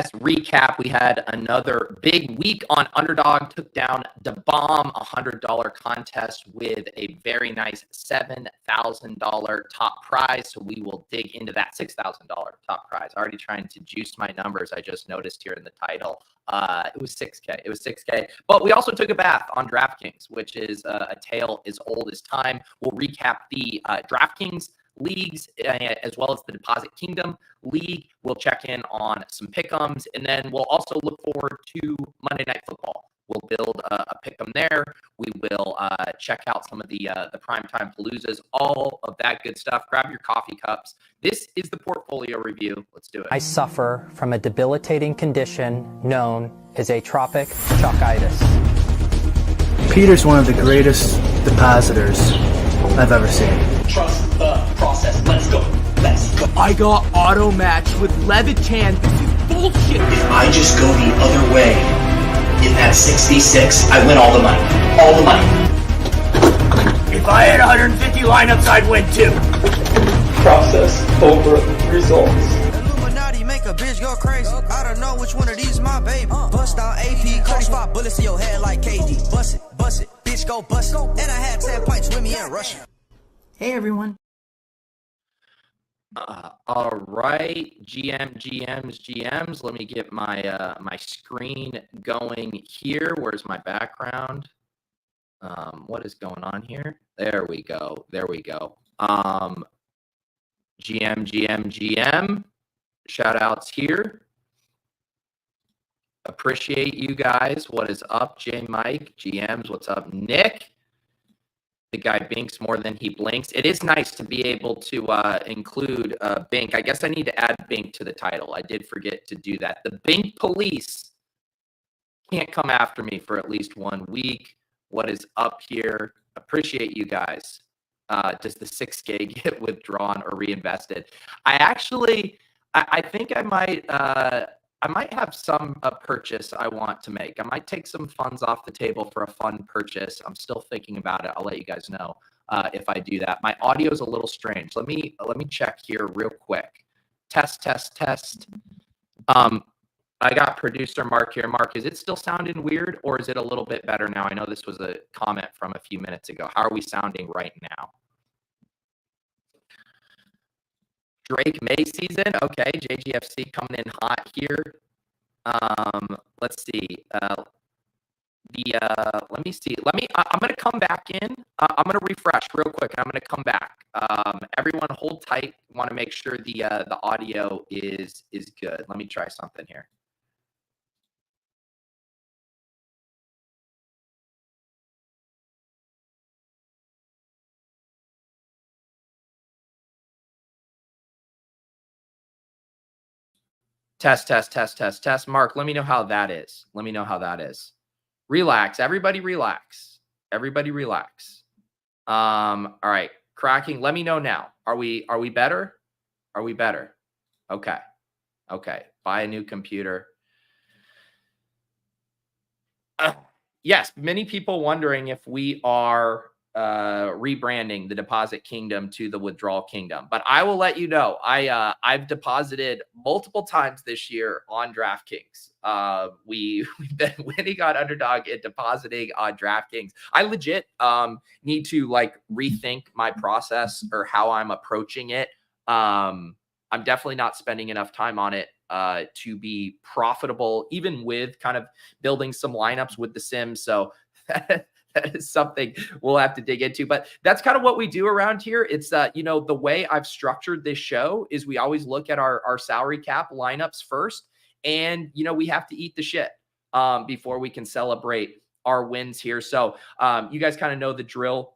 Ems Recap. We had another big week on Underdog. Took down the bomb $100 contest with a very nice $7,000 top prize. So we will dig into that $6,000 top prize. Already trying to juice my numbers. I just noticed here in the title. It was 6K. It was 6K. But we also took a bath on DraftKings, which is a tale as old as time. We'll recap the DraftKings leagues as well as the Deposit Kingdom League. We'll check in on some pick'ems, and then we'll also look forward to Monday Night Football. We'll build a pick'em there. We will check out some of the primetime paloozas, all of that good stuff. Grab your coffee cups. This is the portfolio review. Let's do it. I suffer from a debilitating condition known as atropic chalkitis. Peter's one of the greatest depositors I've ever seen. Trust the process. Let's go. Let's go. I got auto matched with Levitan. This is bullshit. If I just go the other way in that 66, I win all the money. All the money. If I had 150 lineups, I'd win too. Process over results. Illuminati make a bitch go crazy. I don't know which one of these my baby. Bust down AP, close 5 bullets in your head like KD. Bust it, bitch go bust it. And I had 10 pints with me in Russia. Hey everyone. All right, GMs. Let me get my my screen going here. Where's my background? What is going on here? There we go. GM. Shout outs here. Appreciate you guys. What is up, J Mike? GMs, what's up, Nick? The guy binks more than he blinks. It is nice to be able to include BINK. I guess I need to add BINK to the title. I did forget to do that. The BINK police can't come after me for at least 1 week. What is up here? Appreciate you guys. Does the 6K get withdrawn or reinvested? I think I might have some purchase I want to make. I might take some funds off the table for a fun purchase. I'm still thinking about it. I'll let you guys know if I do that. My audio is a little strange. Let me check here real quick. Test. I got producer Mark here. Mark, is it still sounding weird or is it a little bit better now? I know this was a comment from a few minutes ago. How are we sounding right now? Drake May season. Okay, JGFC coming in hot here. Let's see. Let me see. I'm going to come back in. I'm going to refresh real quick. I'm going to come back. Everyone hold tight. Want to make sure the audio is good. Let me try something here. Test. Mark, let me know how that is. Relax. Everybody relax. All right. Cracking. Let me know now. Are we better? Okay. Buy a new computer. Yes. Many people wondering if we are rebranding the Deposit Kingdom to the Withdrawal Kingdom, but I will let you know I've deposited multiple times this year on DraftKings. We've been winning on Underdog and depositing on DraftKings. I legit need to rethink my process or how I'm approaching it. I'm definitely not spending enough time on it to be profitable, even with kind of building some lineups with the Sims. So that is something we'll have to dig into, but that's kind of what we do around here. It's the way I've structured this show is we always look at our salary cap lineups first, and we have to eat the shit before we can celebrate our wins here. So you guys kind of know the drill.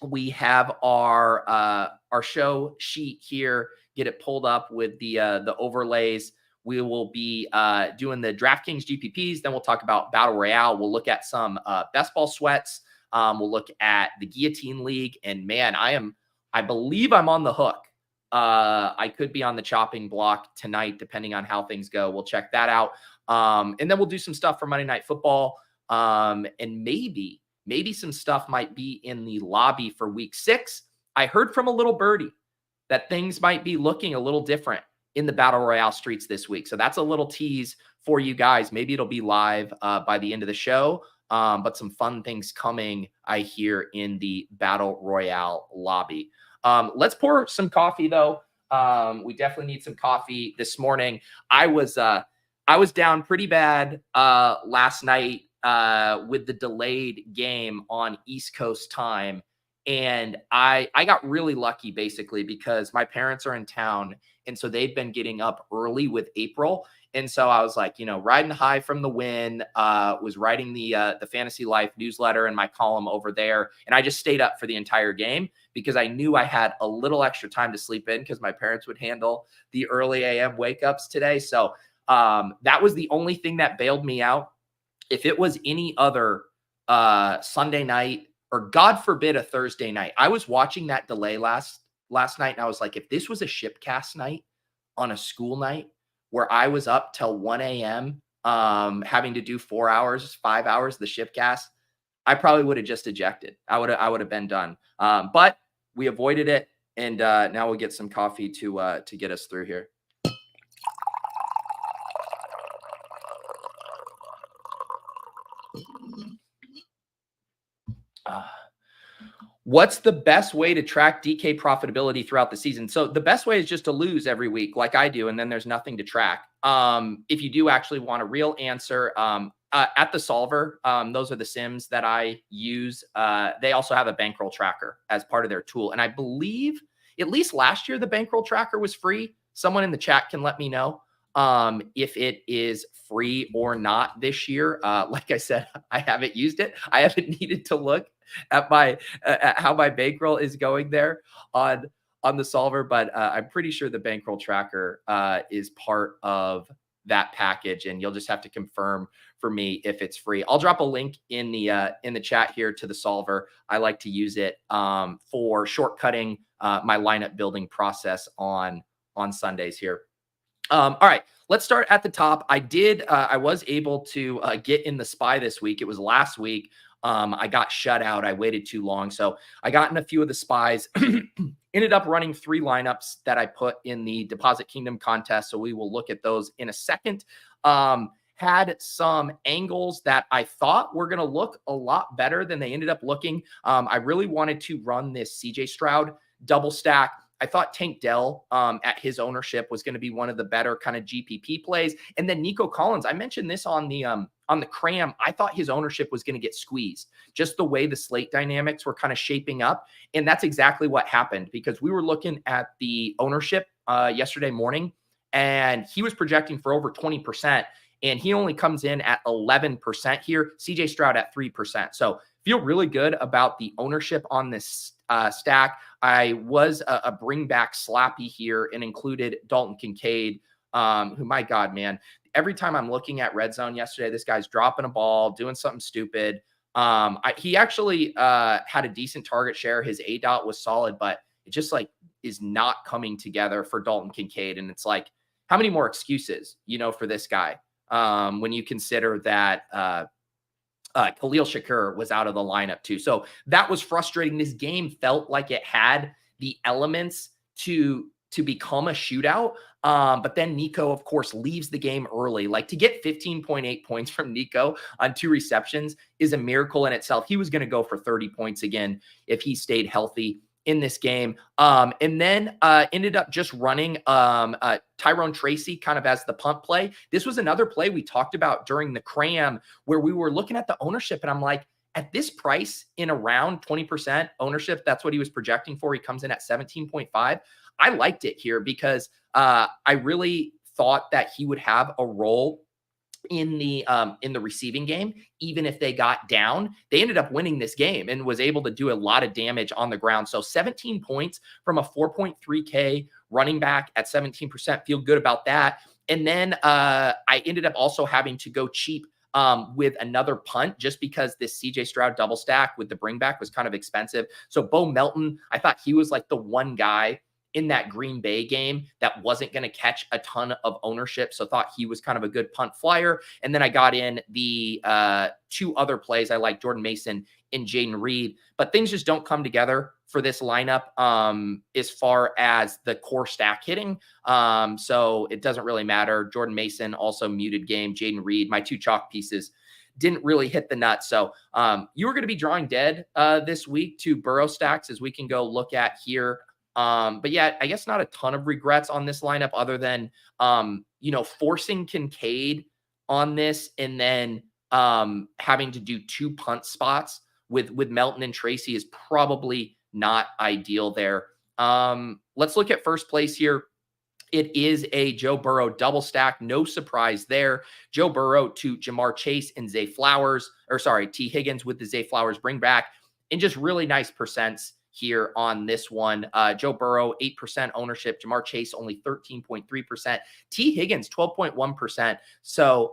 We have our show sheet here. Get it pulled up with the overlays. We will be doing the DraftKings GPPs. Then we'll talk about Battle Royale. We'll look at some best ball sweats. We'll look at the Guillotine League. And man, I believe I'm on the hook. I could be on the chopping block tonight, depending on how things go. We'll check that out. And then we'll do some stuff for Monday Night Football. And maybe some stuff might be in the lobby for week 6. I heard from a little birdie that things might be looking a little different in the Battle Royale streets this week. So that's a little tease for you guys. Maybe it'll be live by the end of the show. But some fun things coming, I hear, in the Battle Royale lobby. Let's pour some coffee, though. We definitely need some coffee this morning. I was down pretty bad last night with the delayed game on East Coast time. And I got really lucky, basically, because my parents are in town. And so they've been getting up early with April. And so I was like, riding high from the win, was writing the Fantasy Life newsletter and my column over there. And I just stayed up for the entire game because I knew I had a little extra time to sleep in because my parents would handle the early AM wake ups today. So that was the only thing that bailed me out. If it was any other Sunday night, or God forbid a Thursday night, I was watching that delay last night. And I was like, if this was a shipcast night on a school night, where I was up till 1 a.m. Having to do 4 hours, 5 hours of the shipcast, I probably would have just ejected. I would have been done. But we avoided it, and now we'll get some coffee to get us through here. What's the best way to track DK profitability throughout the season? So the best way is just to lose every week like I do, and then there's nothing to track. If you do actually want a real answer, at the solver, those are the sims that I use. They also have a bankroll tracker as part of their tool. And I believe at least last year, the bankroll tracker was free. Someone in the chat can let me know if it is free or not this year. Like I said, I haven't used it. I haven't needed to look at at how my bankroll is going there on the solver, but I'm pretty sure the bankroll tracker is part of that package, and you'll just have to confirm for me if it's free. I'll drop a link in the chat here to the solver. I like to use it for shortcutting my lineup building process on Sundays here. All right, let's start at the top. I was able to get in the SPY this week. It was last week. I got shut out. I waited too long. So I got in a few of the SPYs, ended up running 3 lineups that I put in the Deposit Kingdom contest. So we will look at those in a second. Had some angles that I thought were going to look a lot better than they ended up looking. I really wanted to run this CJ Stroud double stack. I thought Tank Dell at his ownership was going to be one of the better kind of GPP plays. And then Nico Collins, I mentioned this on the cram. I thought his ownership was going to get squeezed, just the way the slate dynamics were kind of shaping up. And that's exactly what happened, because we were looking at the ownership yesterday morning, and he was projecting for over 20%. And he only comes in at 11% here. CJ Stroud at 3%. So feel really good about the ownership on this stack. I was a bring back slappy here and included Dalton Kincaid, who, my God, man, every time I'm looking at red zone yesterday, this guy's dropping a ball, doing something stupid. He actually had a decent target share. His ADOT was solid, but it just is not coming together for Dalton Kincaid. And it's like, how many more excuses, for this guy? When you consider that Khalil Shakur was out of the lineup too. So that was frustrating. This game felt like it had the elements to become a shootout. But then Nico, of course, leaves the game early. To get 15.8 points from Nico on 2 receptions is a miracle in itself. He was going to go for 30 points again if he stayed healthy in this game. And then ended up just running Tyrone Tracy kind of as the punt play. This was another play we talked about during the cram where we were looking at the ownership, and I'm like, at this price in around 20% ownership, that's what he was projecting for. He comes in at 17.5. I liked it here because I really thought that he would have a role in the receiving game, even if they got down. They ended up winning this game and was able to do a lot of damage on the ground. So 17 points from a 4.3K running back at 17%. Feel good about that. And then I ended up also having to go cheap with another punt just because this CJ Stroud double stack with the bring back was kind of expensive. So Bo Melton, I thought he was the one guy in that Green Bay game that wasn't going to catch a ton of ownership. So thought he was kind of a good punt flyer. And then I got in the 2 other plays. I like Jordan Mason in Jaden Reed, but things just don't come together for this lineup as far as the core stack hitting. So it doesn't really matter. Jordan Mason also muted game. Jaden Reed, my 2 chalk pieces, didn't really hit the nut. So you were going to be drawing dead this week to Burrow stacks, as we can go look at here. But yeah, I guess not a ton of regrets on this lineup other than, forcing Kincaid on this and then having to do 2 punt spots with Melton and Tracy is probably not ideal there. Let's look at first place here. It is a Joe Burrow double stack. No surprise there. Joe Burrow to Jamar Chase and T. Higgins with the Zay Flowers bring back, and just really nice percents here on this one. Joe Burrow, 8% ownership. Jamar Chase, only 13.3%. T. Higgins, 12.1%. So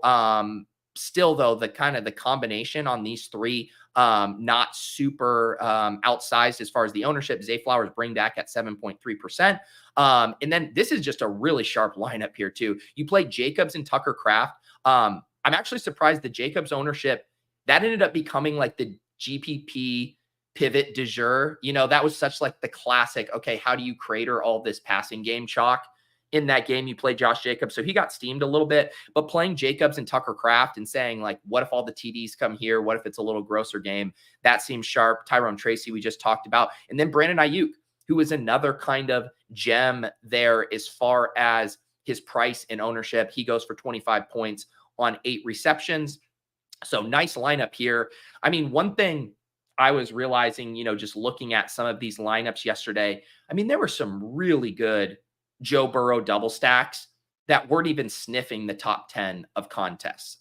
still, though, the combination on these 3, not super outsized as far as the ownership. Zay Flowers bring back at 7.3%. And then this is just a really sharp lineup here too. You play Jacobs and Tucker Kraft. I'm actually surprised the Jacobs ownership, that ended up becoming like the GPP pivot du jour. That was such like the classic, okay, how do you crater all this passing game chalk? In that game, you play Josh Jacobs, so he got steamed a little bit, but playing Jacobs and Tucker Kraft and saying like, what if all the TDs come here? What if it's a little grosser game? That seems sharp. Tyrone Tracy, we just talked about. And then Brandon Ayuk, who is another kind of gem there as far as his price and ownership. He goes for 25 points on 8 receptions. So nice lineup here. I mean, one thing I was realizing, just looking at some of these lineups yesterday, I mean, there were some really good Joe Burrow double stacks that weren't even sniffing the top 10 of contests.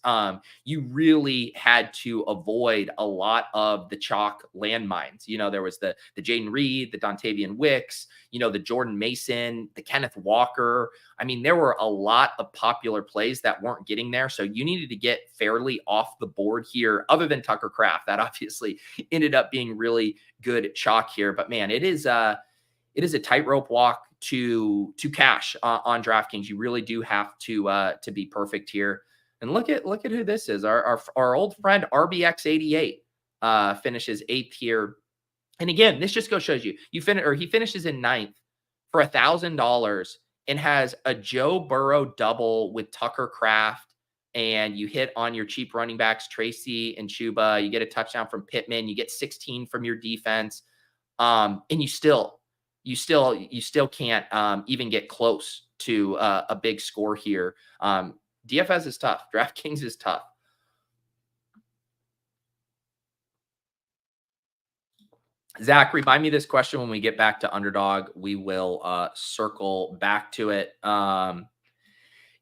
You really had to avoid a lot of the chalk landmines. There was the Jaden Reed, the Dontavian Wicks, the Jordan Mason, the Kenneth Walker. I mean, there were a lot of popular plays that weren't getting there. So you needed to get fairly off the board here, other than Tucker Kraft. That obviously ended up being really good chalk here. But man, it is a tightrope walk to cash on DraftKings. You really do have to be perfect here. And look at who this is. Our old friend RBX88 finishes 8th here. And again, this just shows you he finishes in 9th for $1,000 and has a Joe Burrow double with Tucker Kraft. And you hit on your cheap running backs, Tracy and Chuba. You get a touchdown from Pittman. You get 16 from your defense. And you still can't even get close to a big score here. DFS is tough. DraftKings is tough. Zach, remind me this question when we get back to Underdog. We will circle back to it.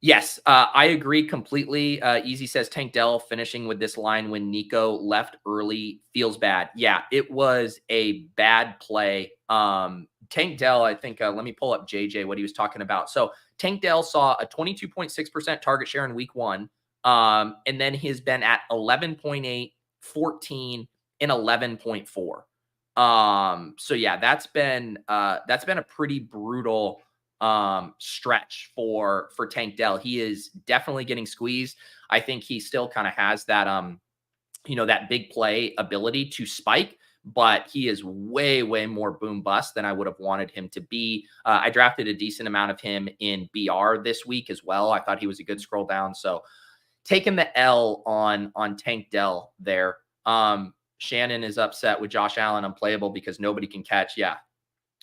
Yes, I agree completely. Easy says Tank Dell finishing with this line when Nico left early feels bad. Yeah, it was a bad play. Tank Dell, I think, let me pull up JJ, what he was talking about. So Tank Dell saw a 22.6% target share in week 1. And then he's been at 11.8, 14, and 11.4. So yeah, that's been a pretty brutal stretch for Tank Dell. He is definitely getting squeezed. I think he still kind of has that, that big play ability to spike, but he is way, way more boom bust than I would have wanted him to be. I drafted a decent amount of him in BR this week as well. I thought he was a good scroll down. So taking the L on Tank Dell there. Shannon is upset with Josh Allen unplayable because nobody can catch. Yeah.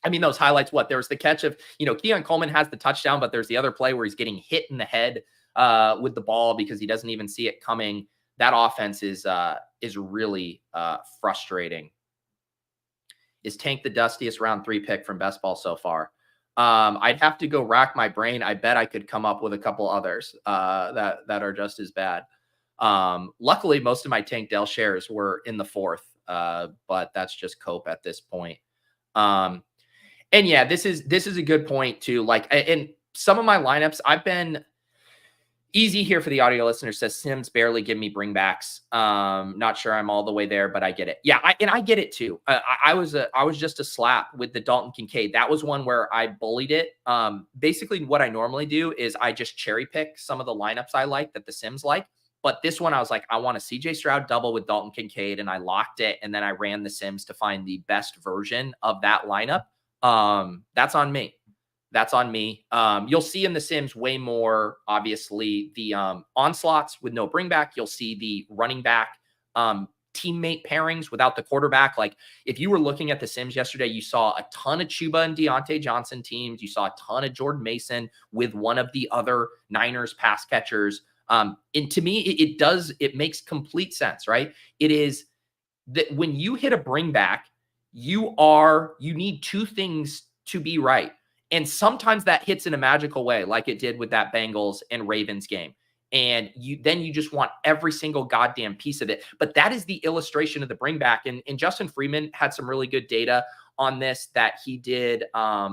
I mean, those highlights, there was the catch of, Keon Coleman has the touchdown, but there's the other play where he's getting hit in the head with the ball because he doesn't even see it coming. That offense is really frustrating. Is Tank the dustiest round 3 pick from Best Ball so far? I'd have to go rack my brain. I bet I could come up with a couple others that are just as bad. Luckily, most of my Tank Dell shares were in the 4th, but that's just cope at this point. And yeah, this is a good point too. Like in some of my lineups, I've been easy here for the audio listener. Says Sims barely give me bringbacks. Not sure I'm all the way there, but I get it. Yeah, I get it too. I was just a slap with the Dalton Kincaid. That was one where I bullied it. Basically, what I normally do is I just cherry pick some of the lineups I like that the Sims like, But this one, I was like, I want a CJ Stroud double with Dalton Kincaid, and I locked it. And then I ran the Sims to find the best version of that lineup. That's on me. That's on me. You'll see in the Sims way more, obviously, the onslaughts with no bring back. You'll see the running back teammate pairings without the quarterback. Like if you were looking at the Sims yesterday, you saw a ton of Chuba and Deontay Johnson teams. You saw a ton of Jordan Mason with one of the other Niners pass catchers. And to me, it makes complete sense, right? It is that when you hit a bring back, you need two things to be right. And sometimes that hits in a magical way, like it did with that Bengals and Ravens game. And you just want every single goddamn piece of it. But that is the illustration of the bring back. And Justin Freeman had some really good data on this that he did, I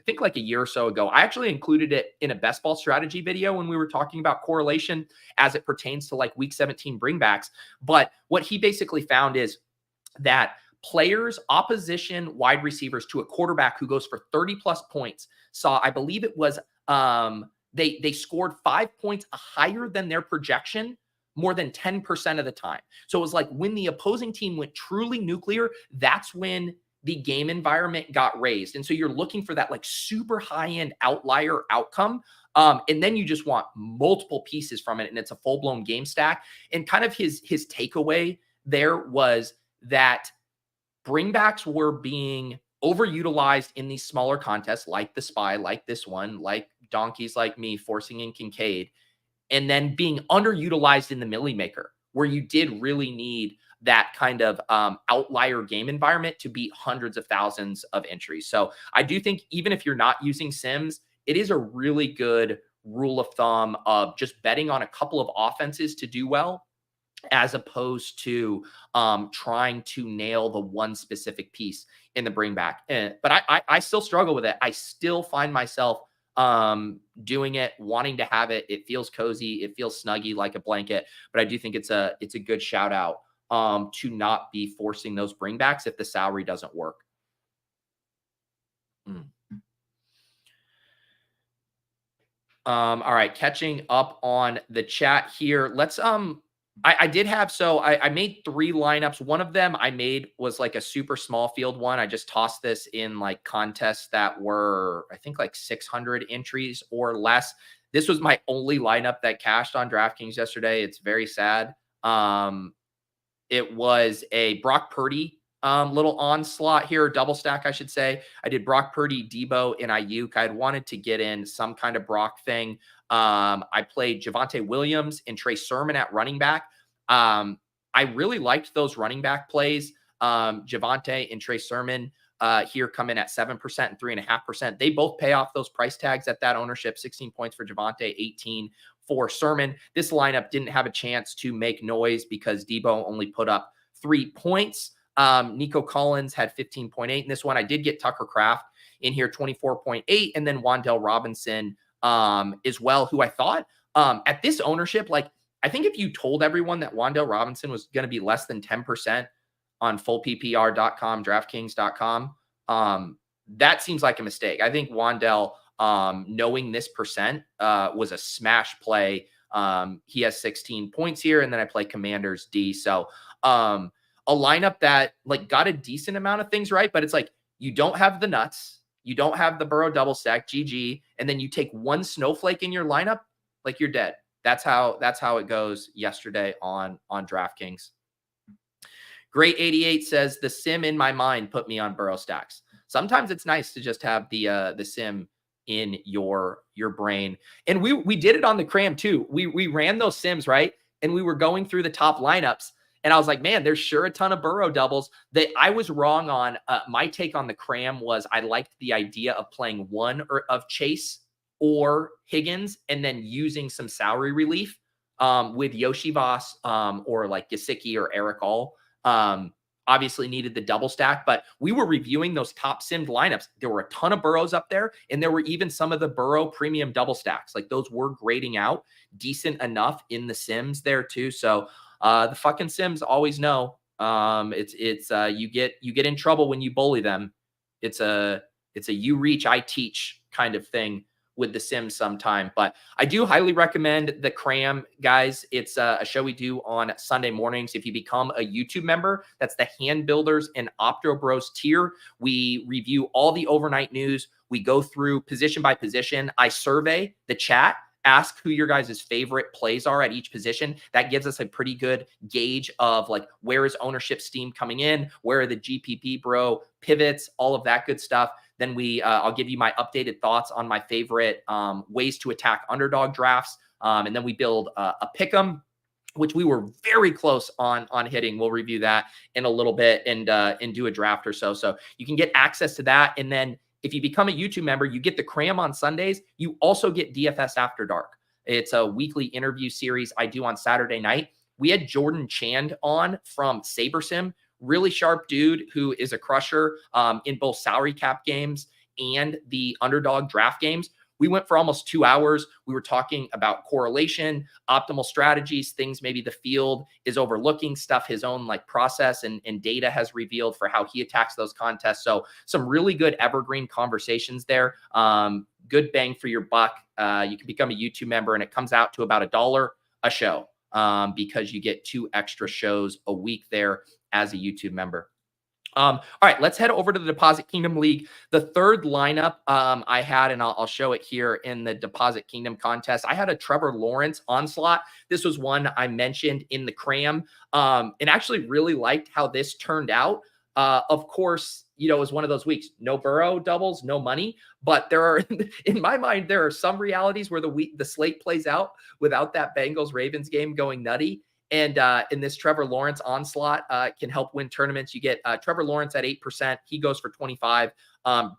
think like a year or so ago. I actually included it in a best ball strategy video when we were talking about correlation as it pertains to like week 17 bringbacks. But what he basically found is that players, opposition wide receivers to a quarterback who goes for 30 plus points saw, I believe it was, they scored 5 points higher than their projection more than 10% of the time. So it was like when the opposing team went truly nuclear, that's when the game environment got raised. And so you're looking for that like super high-end outlier outcome. And then you just want multiple pieces from it. And it's a full-blown game stack. And kind of his takeaway there was that bringbacks were being overutilized in these smaller contests like the Spy, like this one, like donkeys like me forcing in Kincaid, and then being underutilized in the Millie Maker, where you did really need that kind of outlier game environment to beat hundreds of thousands of entries. So I do think even if you're not using Sims, it is a really good rule of thumb of just betting on a couple of offenses to do well, as opposed to trying to nail the one specific piece in the bring back. But I still struggle with it. I still find myself doing it, wanting to have it. It feels cozy. It feels snuggy like a blanket. But I do think it's a good shout out to not be forcing those bringbacks if the salary doesn't work. All right, catching up on the chat here. Let's I did have, so I made 3 lineups. One of them I made was like a super small field one. I just tossed this in like contests that were, I think like 600 entries or less. This was my only lineup that cashed on DraftKings yesterday. It's very sad. It was a Brock Purdy little onslaught here, double stack, I should say. I did Brock Purdy, Debo, and Ayuk. I had wanted to get in some kind of Brock thing. I played Javonte Williams and Trey Sermon at running back. I really liked those running back plays. Javonte and Trey Sermon here come in at 7% and 3.5%. They both pay off those price tags at that ownership. 16 points for Javonte, 18 for Sermon. This lineup didn't have a chance to make noise because Debo only put up 3 points. Nico Collins had 15.8 in this one. I did get Tucker Kraft in here, 24.8, and then Wan'Dale Robinson as well, who I thought at this ownership, like I think if you told everyone that Wan'Dale Robinson was going to be less than 10% on fullppr.com, DraftKings.com, that seems like a mistake. I think Wan'Dale, knowing this percent, was a smash play. He has 16 points here, and then I play Commanders D. So a lineup that like got a decent amount of things right, but it's like you don't have the nuts, you don't have the Burrow double stack, GG, and then you take one snowflake in your lineup, like you're dead. That's how it goes yesterday on DraftKings. Great 88 says the sim in my mind put me on Burrow stacks. Sometimes it's nice to just have the sim in your brain. And we did it on the cram too. We ran those sims, right? And we were going through the top lineups. And I was like, man, there's sure a ton of Burrow doubles that I was wrong on. My take on the cram was I liked the idea of playing one of Chase or Higgins and then using some salary relief with Yoshi Voss or like Gesicki or Eric All. Obviously needed the double stack, but we were reviewing those top simmed lineups. There were a ton of Burrows up there, and there were even some of the Burrow premium double stacks. Like those were grading out decent enough in the sims there too. So the fucking sims always know. It's you get in trouble when you bully them. It's a you reach, I teach kind of thing with the Sims sometime. But I do highly recommend the Cram, guys. It's a show we do on Sunday mornings. If you become a YouTube member, that's the Hand Builders and Opto Bros tier. We review all the overnight news. We go through position by position. I survey the chat, ask who your guys' favorite plays are at each position. That gives us a pretty good gauge of like, where is ownership steam coming in? Where are the GPP bro pivots, all of that good stuff. Then I'll give you my updated thoughts on my favorite ways to attack underdog drafts. And then we build a pick 'em, which we were very close on hitting. We'll review that in a little bit and do a draft or so. So you can get access to that. And then if you become a YouTube member, you get the Cram on Sundays. You also get DFS After Dark. It's a weekly interview series I do on Saturday night. We had Jordan Chand on from SaberSim, really sharp dude who is a crusher in both salary cap games and the underdog draft games. We went for almost 2 hours. We were talking about correlation, optimal strategies, things maybe the field is overlooking, stuff his own like process and data has revealed for how he attacks those contests. So some really good evergreen conversations there. Good bang for your buck. You can become a YouTube member and it comes out to about $1 a show because you get 2 extra shows a week there as a YouTube member. All right, let's head over to the Deposit Kingdom League. The third lineup I had, and I'll show it here in the Deposit Kingdom contest. I had a Trevor Lawrence onslaught. This was one I mentioned in the Cram, and actually really liked how this turned out. Of course, you know, it was one of those weeks, no Burrow doubles, no money, but there are, in my mind, there are some realities where the slate plays out without that Bengals-Ravens game going nutty. And in this Trevor Lawrence onslaught can help win tournaments. You get Trevor Lawrence at 8%. He goes for 25.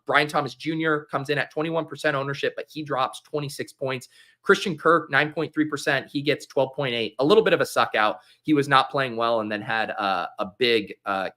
Brian Thomas Jr. comes in at 21% ownership, but he drops 26 points. Christian Kirk, 9.3%. He gets 12.8. A little bit of a suck out. He was not playing well and then had a big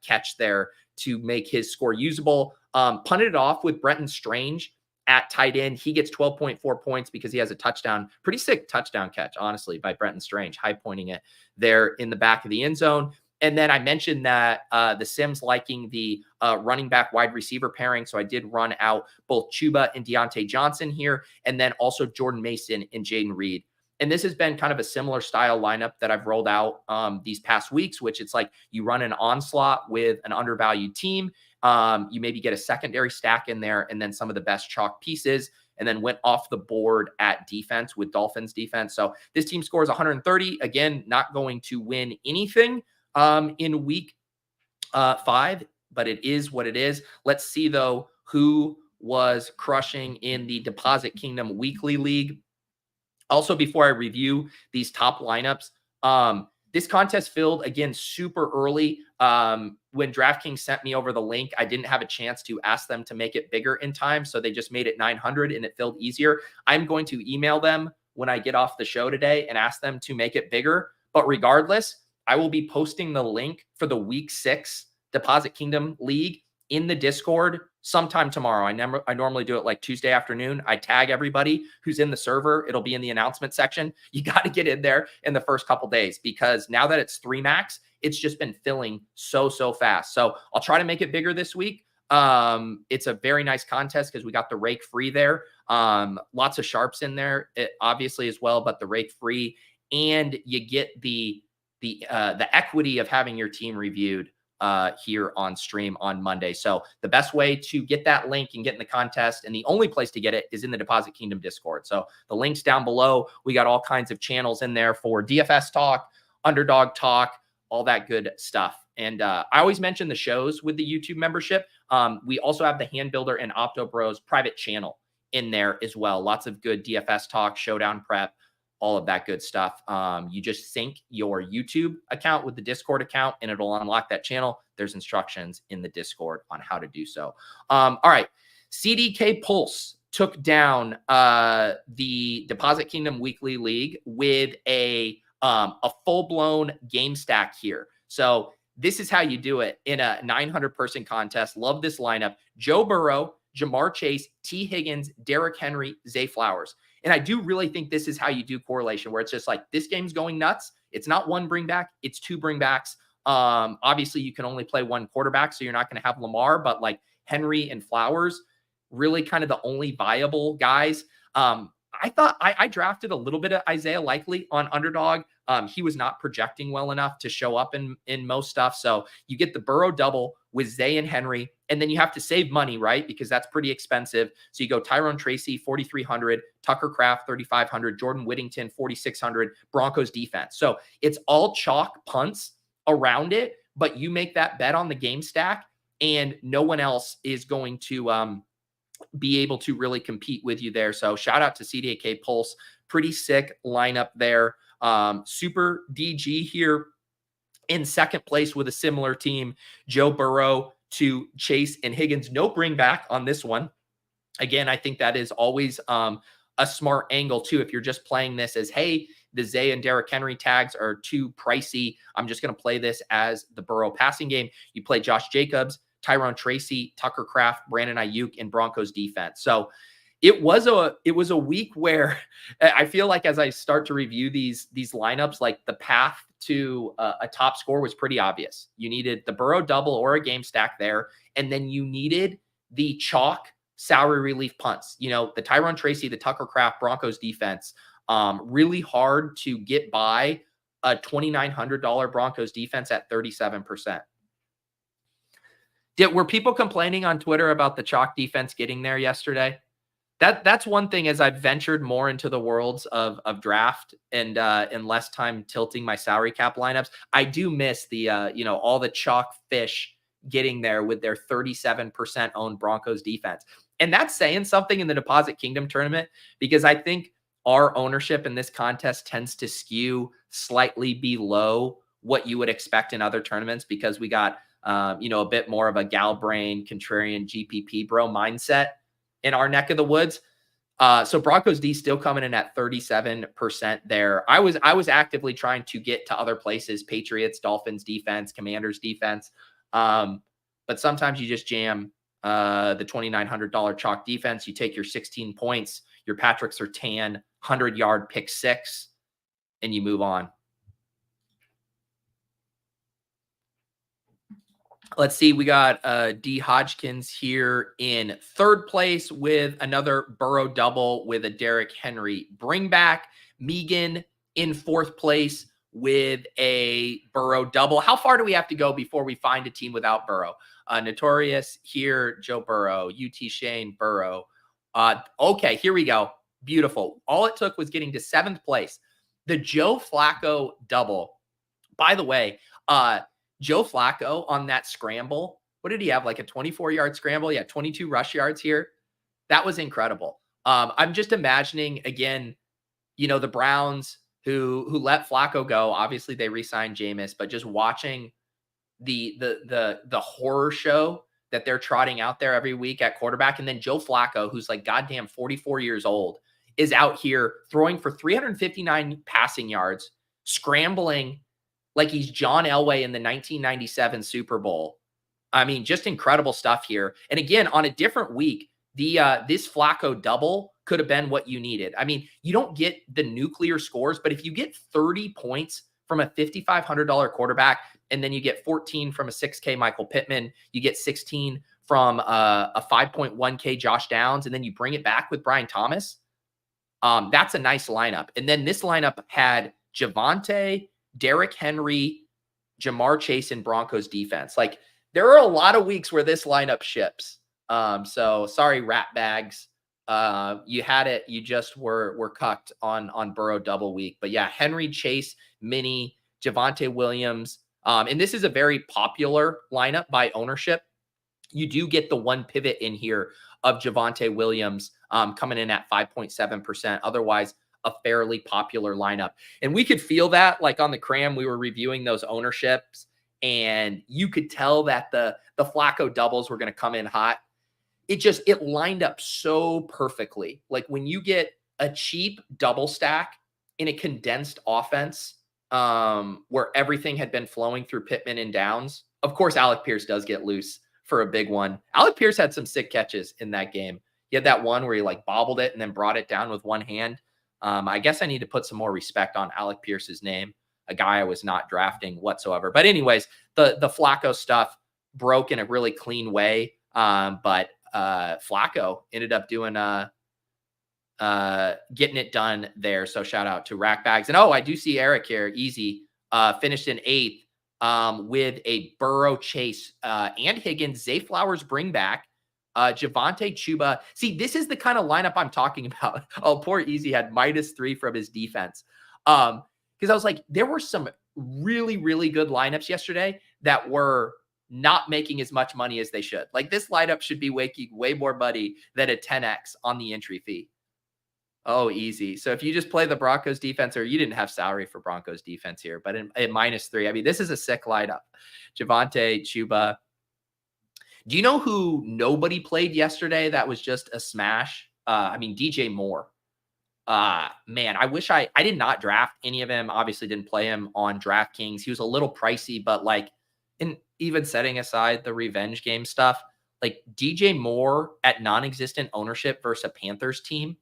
catch there to make his score usable. Punted it off with Brenton Strange at tight end. He gets 12.4 points because he has a touchdown, pretty sick touchdown catch, honestly, by Brenton Strange, high pointing it there in the back of the end zone. And then I mentioned that the Sims liking the running back wide receiver pairing. So I did run out both Chuba and Deontay Johnson here, and then also Jordan Mason and Jaden Reed. And this has been kind of a similar style lineup that I've rolled out these past weeks, which it's like you run an onslaught with an undervalued team. You maybe get a secondary stack in there and then some of the best chalk pieces, and then went off the board at defense with Dolphins defense. So this team scores 130. Again, not going to win anything in week 5, but it is what it is. Let's see, though, who was crushing in the Deposit Kingdom Weekly League. Also, before I review these top lineups, this contest filled, again, super early. When DraftKings sent me over the link, I didn't have a chance to ask them to make it bigger in time, so they just made it 900 and it filled easier. I'm going to email them when I get off the show today and ask them to make it bigger. But regardless, I will be posting the link for the Week 6 Deposit Kingdom League in the Discord sometime tomorrow. I normally do it like Tuesday afternoon. I tag everybody who's in the server. It'll be in the announcement section. You got to get in there in the first couple days because now that it's 3 max, it's just been filling so fast. So I'll try to make it bigger this week. It's a very nice contest because we got the rake free there. Lots of sharps in there, obviously as well, but the rake free, and you get the equity of having your team reviewed here on stream on Monday. So the best way to get that link and get in the contest, and the only place to get it, is in the Deposit Kingdom Discord. So the link's down below. We got all kinds of channels in there for DFS talk, underdog talk, all that good stuff. And I always mention the shows with the YouTube membership. We also have the Hand Builder and Opto Bros private channel in there as well. Lots of good DFS talk, showdown prep, all of that good stuff. You just sync your YouTube account with the Discord account and it'll unlock that channel. There's instructions in the Discord on how to do so. All right. CDK Pulse took down the Deposit Kingdom Weekly League with a full-blown game stack here. So this is how you do it in a 900-person contest. Love this lineup. Joe Burrow, Jamar Chase, T. Higgins, Derrick Henry, Zay Flowers. And I do really think this is how you do correlation, where it's just like, this game's going nuts. It's not 1 bring back, it's 2 bring backs. Obviously, you can only play 1 quarterback, so you're not going to have Lamar, but like Henry and Flowers, really kind of the only viable guys. I thought I drafted a little bit of Isaiah Likely on Underdog. He was not projecting well enough to show up in most stuff. So you get the Burrow double with Zay and Henry, and then you have to save money, right? Because that's pretty expensive. So you go Tyrone Tracy, 4,300, Tucker Kraft, 3,500, Jordan Whittington, 4,600, Broncos defense. So it's all chalk punts around it, but you make that bet on the game stack, and no one else is going to be able to really compete with you there. So shout out to CDK Pulse. Pretty sick lineup there. Super DG here in second place with a similar team. Joe Burrow to Chase and Higgins. No bring back on this one. Again, I think that is always a smart angle too. If you're just playing this as, hey, the Zay and Derrick Henry tags are too pricey, I'm just going to play this as the Burrow passing game. You play Josh Jacobs, Tyrone Tracy, Tucker Kraft, Brandon Ayuk, and Broncos defense. So it was a week where I feel like as I start to review these lineups, like the path to a top score was pretty obvious. You needed the Burrow double or a game stack there, and then you needed the chalk salary relief punts. You know, the Tyrone Tracy, the Tucker Kraft, Broncos defense. Really hard to get by a $2,900 Broncos defense at 37%. Were people complaining on Twitter about the chalk defense getting there yesterday? That's one thing as I've ventured more into the worlds of draft and less time tilting my salary cap lineups. I do miss the all the chalk fish getting there with their 37% owned Broncos defense. And that's saying something in the Deposit Kingdom tournament, because I think our ownership in this contest tends to skew slightly below what you would expect in other tournaments, because we got a bit more of a gal brain, contrarian GPP bro mindset in our neck of the woods. So Broncos D still coming in at 37% there. I was actively trying to get to other places, Patriots, Dolphins defense, Commanders defense. But sometimes you just jam the $2,900 chalk defense. You take your 16 points, your Patrick Surtain 100-yard pick six, and you move on. Let's see. We got D. Hodgkins here in third place with another Burrow double with a Derrick Henry bring back. Megan in fourth place with a Burrow double. How far do we have to go before we find a team without Burrow? Notorious here, Joe Burrow, UT Shane, Burrow. Okay, here we go. Beautiful. All it took was getting to seventh place. The Joe Flacco double. By the way, Joe Flacco on that scramble, what did he have? Like a 24-yard scramble? Yeah, 22 rush yards here. That was incredible. I'm just imagining, again, the Browns who let Flacco go. Obviously, they re-signed Jameis, but just watching the horror show that they're trotting out there every week at quarterback. And then Joe Flacco, who's like goddamn 44 years old, is out here throwing for 359 passing yards, scrambling like he's John Elway in the 1997 Super Bowl. I mean, just incredible stuff here. And again, on a different week, this Flacco double could have been what you needed. I mean, you don't get the nuclear scores, but if you get 30 points from a $5,500 quarterback, and then you get 14 from a 6K Michael Pittman, you get 16 from a 5.1K Josh Downs, and then you bring it back with Brian Thomas, that's a nice lineup. And then this lineup had Javonte, Derrick Henry, Jamar Chase, and Broncos defense. Like, there are a lot of weeks where this lineup ships. So sorry, rat bags. You had it. You just were cucked on Burrow double week. But yeah, Henry, Chase, Minnie, Javonte Williams. And this is a very popular lineup by ownership. You do get the one pivot in here of Javonte Williams coming in at 5.7%. Otherwise, a fairly popular lineup. And we could feel that, like on the cram, we were reviewing those ownerships, and you could tell that the Flacco doubles were going to come in hot. It lined up so perfectly. Like when you get a cheap double stack in a condensed offense, where everything had been flowing through Pittman and Downs. Of course, Alec Pierce does get loose for a big one. Alec Pierce had some sick catches in that game. He had that one where he like bobbled it and then brought it down with one hand. I guess I need to put some more respect on Alec Pierce's name, a guy I was not drafting whatsoever. But anyways, the Flacco stuff broke in a really clean way. But Flacco ended up doing getting it done there. So shout out to Rack Bags. And I do see Eric here. Easy. Finished in 8th with a Burrow, Chase, and Higgins. Zay Flowers bring back. Javonte Chuba. See, this is the kind of lineup I'm talking about. Poor Easy had -3 from his defense. Because I was like, there were some really, really good lineups yesterday that were not making as much money as they should. Like, this lineup should be making way more money than a 10x on the entry fee. Easy. So if you just play the Broncos defense, or you didn't have salary for Broncos defense here, but at -3, I mean, this is a sick lineup. Javonte, Chuba. Do you know who nobody played yesterday that was just a smash? DJ Moore. Man, I wish I did not draft any of him. Obviously didn't play him on DraftKings. He was a little pricey, but and even setting aside the revenge game stuff, like DJ Moore at non-existent ownership versus a Panthers team,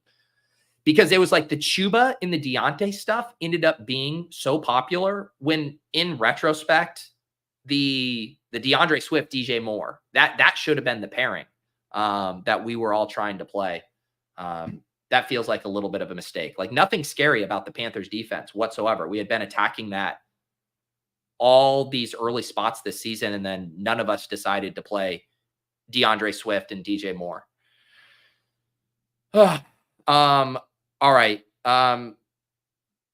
because it was like the Chuba and the Deontay stuff ended up being so popular when in retrospect, the DeAndre Swift, DJ Moore, that should have been the pairing that we were all trying to play. That feels like a little bit of a mistake. Like, nothing scary about the Panthers defense whatsoever. We had been attacking that all these early spots this season, and then none of us decided to play DeAndre Swift and DJ Moore. All right. I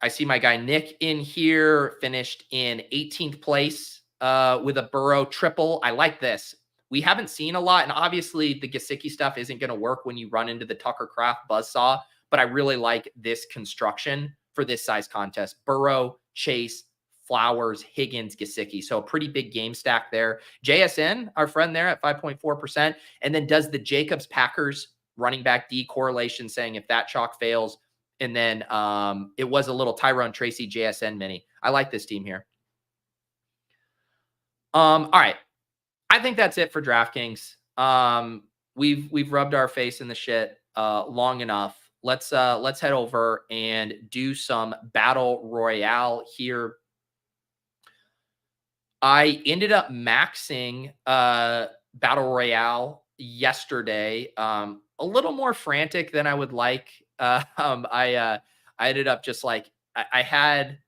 see my guy Nick in here, finished in 18th place with a Burrow triple. I like this. We haven't seen a lot, and obviously the Gesicki stuff isn't going to work when you run into the Tucker Craft buzzsaw, but I really like this construction for this size contest. Burrow, Chase, Flowers, Higgins, Gesicki. So a pretty big game stack there. JSN, our friend there at 5.4%, and then does the Jacobs Packers running back D correlation, saying if that chalk fails, and then it was a little Tyrone Tracy JSN mini. I like this team here. All right. I think that's it for DraftKings. We've rubbed our face in the shit long enough. Let's head over and do some Battle Royale here. I ended up maxing Battle Royale yesterday. A little more frantic than I would like. I ended up just like I had,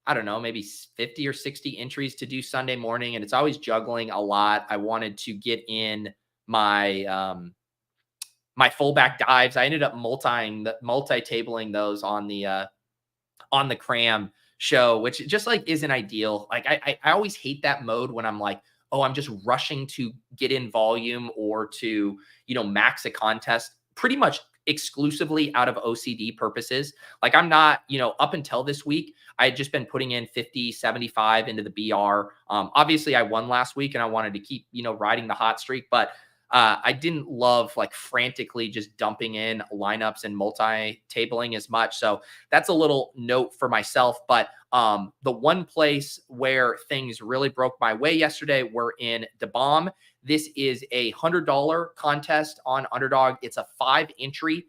I don't know, maybe 50 or 60 entries to do Sunday morning, and it's always juggling a lot. I wanted to get in my my fullback dives. I ended up multi-tabling those on the cram show, which just like isn't ideal. Like I always hate that mode when I'm like, oh, I'm just rushing to get in volume or to, max a contest pretty much exclusively out of OCD purposes. Like, I'm not, up until this week, I had just been putting in 50, 75 into the BR. Obviously I won last week and I wanted to keep, riding the hot streak, but I didn't love like frantically just dumping in lineups and multi-tabling as much. So that's a little note for myself. But the one place where things really broke my way yesterday were in the bomb. This is a $100 contest on Underdog. It's a 5-entry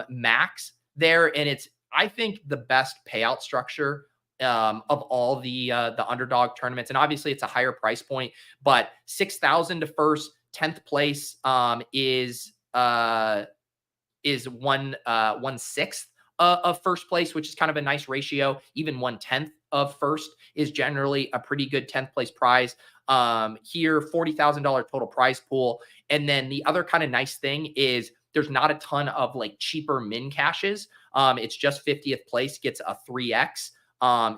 max there, and it's, I think, the best payout structure of all the Underdog tournaments. And obviously it's a higher price point, but 6,000 to first. 10th place is 1/6 of first place, which is kind of a nice ratio. Even 1/10 of first is generally a pretty good 10th place prize. Here, $40,000 total prize pool. And then the other kind of nice thing is there's not a ton of like cheaper min caches. It's just 50th place gets a 3x.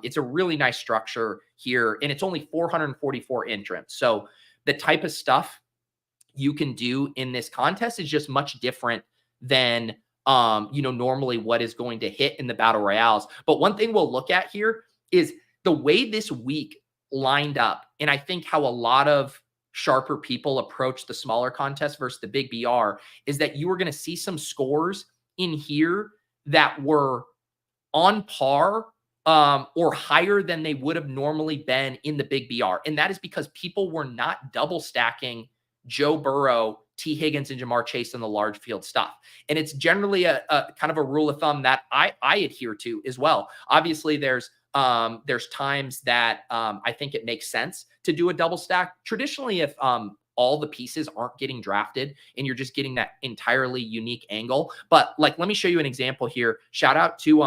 It's a really nice structure here, and it's only 444 entrants. So the type of stuff you can do in this contest is just much different than, normally what is going to hit in the battle royales. But one thing we'll look at here is the way this week lined up. And I think how a lot of sharper people approach the smaller contest versus the big BR is that you were going to see some scores in here that were on par or higher than they would have normally been in the big BR. And that is because people were not double stacking Joe Burrow, T. Higgins, and Jamar Chase in the large field stuff. And it's generally a kind of a rule of thumb that I adhere to as well. Obviously, there's times that I think it makes sense to do a double stack. Traditionally, if all the pieces aren't getting drafted and you're just getting that entirely unique angle. But like, let me show you an example here. Shout out to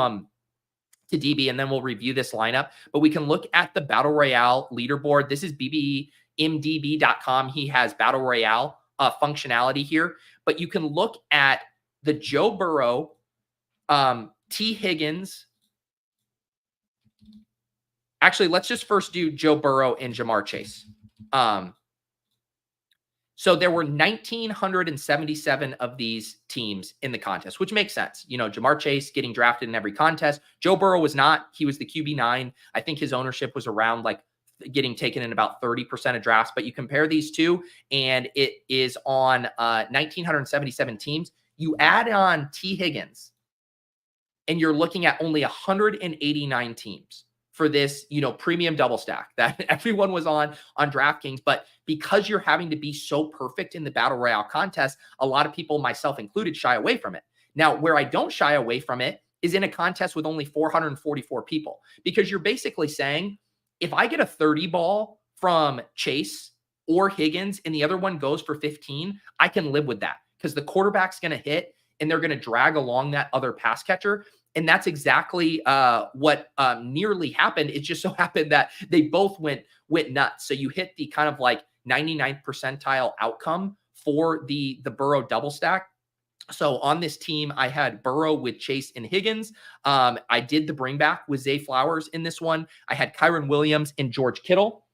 DB, and then we'll review this lineup. But we can look at the Battle Royale leaderboard. This is BBEMDB.com. He has Battle Royale functionality here. But you can look at the Joe Burrow, T. Higgins. Actually, let's just first do Joe Burrow and Jamar Chase. So there were 1,977 of these teams in the contest, which makes sense. You know, Jamar Chase getting drafted in every contest. Joe Burrow was not. He was the QB9. I think his ownership was around like getting taken in about 30% of drafts. But you compare these two, and it is on 1,977 teams. You add on T. Higgins, and you're looking at only 189 teams for this, you know, premium double stack that everyone was on DraftKings. But because you're having to be so perfect in the Battle Royale contest, a lot of people, myself included, shy away from it. Now, where I don't shy away from it is in a contest with only 444 people, because you're basically saying, if I get a 30 ball from Chase or Higgins and the other one goes for 15, I can live with that because the quarterback's going to hit and they're going to drag along that other pass catcher. And that's exactly what nearly happened. It just so happened that they both went nuts. So you hit the kind of like 99th percentile outcome for the Burrow double stack. So on this team, I had Burrow with Chase and Higgins. I did the bring back with Zay Flowers in this one. I had Kyron Williams and George Kittle.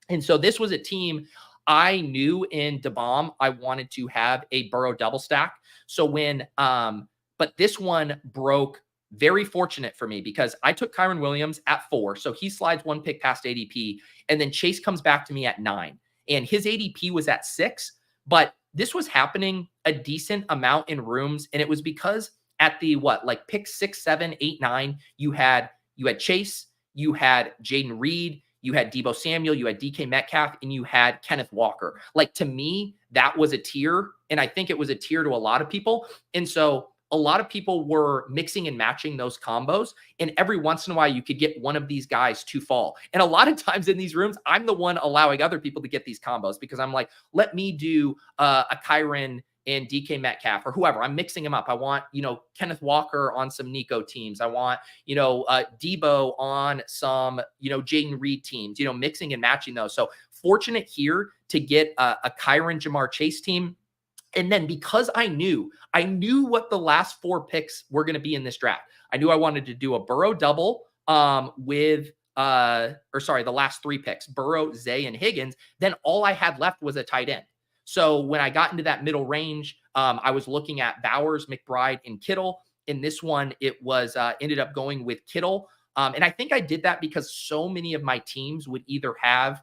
And so this was a team I knew in DeBomb I wanted to have a Burrow double stack. So when, but this one broke. Very fortunate for me because I took Kyron Williams at 4. So he slides one pick past ADP. And then Chase comes back to me at 9. And his ADP was at 6. But this was happening a decent amount in rooms. And it was because at the like pick 6, 7, 8, 9, you had Chase, you had Jaden Reed, you had Deebo Samuel, you had DK Metcalf, and you had Kenneth Walker. Like, to me, that was a tier. And I think it was a tier to a lot of people. And so a lot of people were mixing and matching those combos. And every once in a while, you could get one of these guys to fall. And a lot of times in these rooms, I'm the one allowing other people to get these combos because I'm like, let me do a Kyron and DK Metcalf or whoever. I'm mixing them up. I want, you know, Kenneth Walker on some Nico teams. I want, you know, Deebo on some, you know, Jaden Reed teams, you know, mixing and matching those. So fortunate here to get a Kyron Jamar Chase team. And then because I knew what the last 4 picks were going to be in this draft. I knew I wanted to do a Burrow double the last 3 picks, Burrow, Zay, and Higgins. Then all I had left was a tight end. So when I got into that middle range, I was looking at Bowers, McBride, and Kittle. In this one, it was ended up going with Kittle. And I think I did that because so many of my teams would either have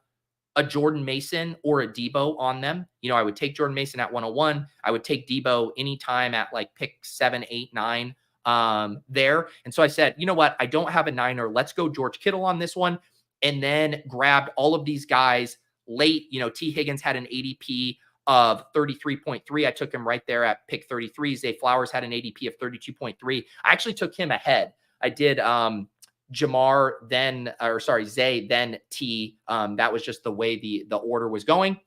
a Jordan Mason or a Deebo on them. You know, I would take Jordan Mason at 101. I would take Deebo anytime at like pick 7, 8, 9 there. And so I said, you know what? I don't have a 9er. Let's go George Kittle on this one. And then grabbed all of these guys late. You know, T. Higgins had an ADP of 33.3. I took him right there at pick 33. Zay Flowers had an ADP of 32.3. I actually took him ahead. I did Zay, then T. That was just the way the order was going.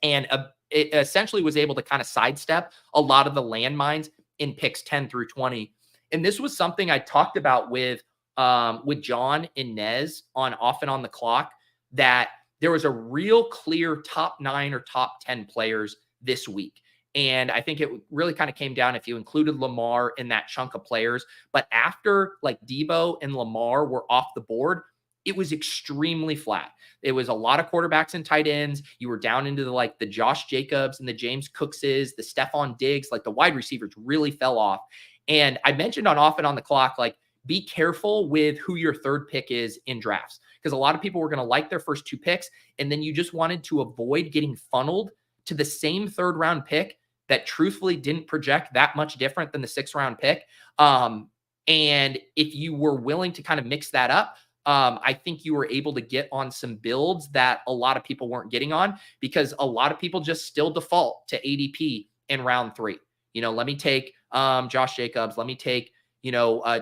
And it essentially was able to kind of sidestep a lot of the landmines in picks 10 through 20. And this was something I talked about with John and Nez on Off and On the Clock, that there was a real clear top 9 or top 10 players this week. And I think it really kind of came down if you included Lamar in that chunk of players. But after like Deebo and Lamar were off the board, it was extremely flat. It was a lot of quarterbacks and tight ends. You were down into the Josh Jacobs and the James Cookses, the Stephon Diggs, like the wide receivers really fell off. And I mentioned on Off and On the Clock, like, be careful with who your third pick is in drafts, because a lot of people were going to like their first 2 picks. And then you just wanted to avoid getting funneled to the same 3rd round pick that truthfully didn't project that much different than the 6th round pick. And if you were willing to kind of mix that up, I think you were able to get on some builds that a lot of people weren't getting on, because a lot of people just still default to ADP in round 3. You know, let me take Josh Jacobs. Let me take,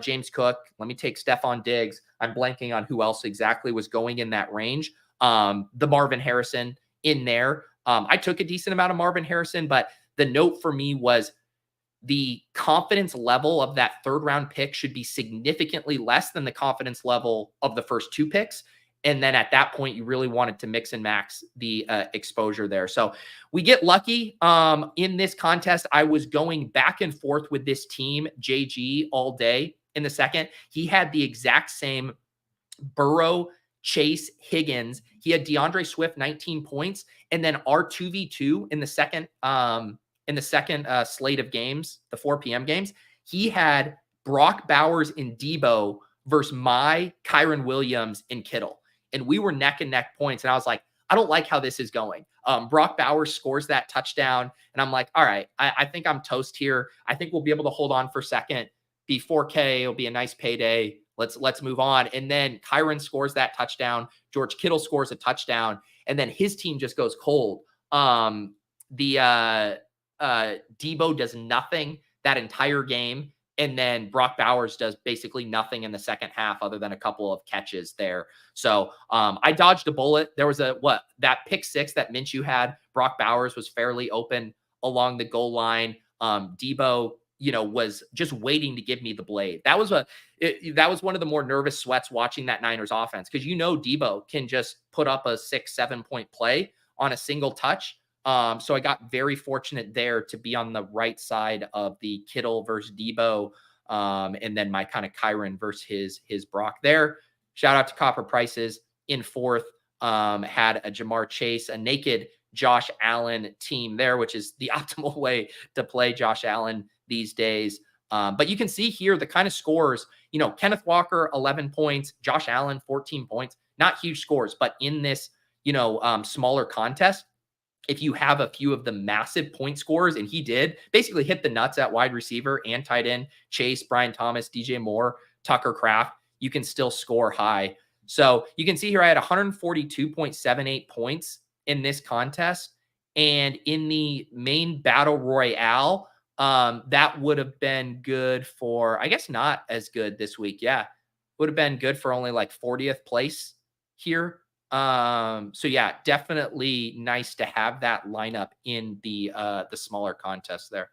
James Cook. Let me take Stephon Diggs. I'm blanking on who else exactly was going in that range. The Marvin Harrison in there. I took a decent amount of Marvin Harrison, but the note for me was the confidence level of that third round pick should be significantly less than the confidence level of the first 2 picks. And then at that point, you really wanted to mix and max the exposure there. So we get lucky in this contest. I was going back and forth with this team, JG, all day in the second. He had the exact same Burrow, Chase, Higgins. He had DeAndre Swift, 19 points. And then our 2v2 in the second slate of games, the 4 p.m. games, he had Brock Bowers and Debo versus my Kyren Williams and Kittle. And we were neck and neck points. And I was like, I don't like how this is going. Brock Bowers scores that touchdown. And I'm like, all right, I think I'm toast here. I think we'll be able to hold on for second. Be 4K. It'll be a nice payday. Let's move on. And then Kyren scores that touchdown. George Kittle scores a touchdown. And then his team just goes cold. Debo does nothing that entire game. And then Brock Bowers does basically nothing in the second half other than a couple of catches there. So I dodged a bullet. There was that pick 6 that Minshew had. Brock Bowers was fairly open along the goal line. Debo, was just waiting to give me the blade. That was one of the more nervous sweats watching that Niners offense. Cause Debo can just put up a 6-7 point play on a single touch. So I got very fortunate there to be on the right side of the Kittle versus Debo. And then my kind of Kyren versus his Brock there. Shout out to Copper Prices in 4th. Had a Jamar Chase, a naked Josh Allen team there, which is the optimal way to play Josh Allen these days. But you can see here the kind of scores, Kenneth Walker, 11 points, Josh Allen, 14 points, not huge scores, but in this, smaller contest, if you have a few of the massive point scorers, and he did basically hit the nuts at wide receiver and tight end, Chase, Brian Thomas, DJ Moore, Tucker Kraft, you can still score high. So you can see here, I had 142.78 points in this contest. And in the main battle royale, that would have been good for, I guess not as good this week. Yeah. Would have been good for only like 40th place here. So yeah, definitely nice to have that lineup in the smaller contest there.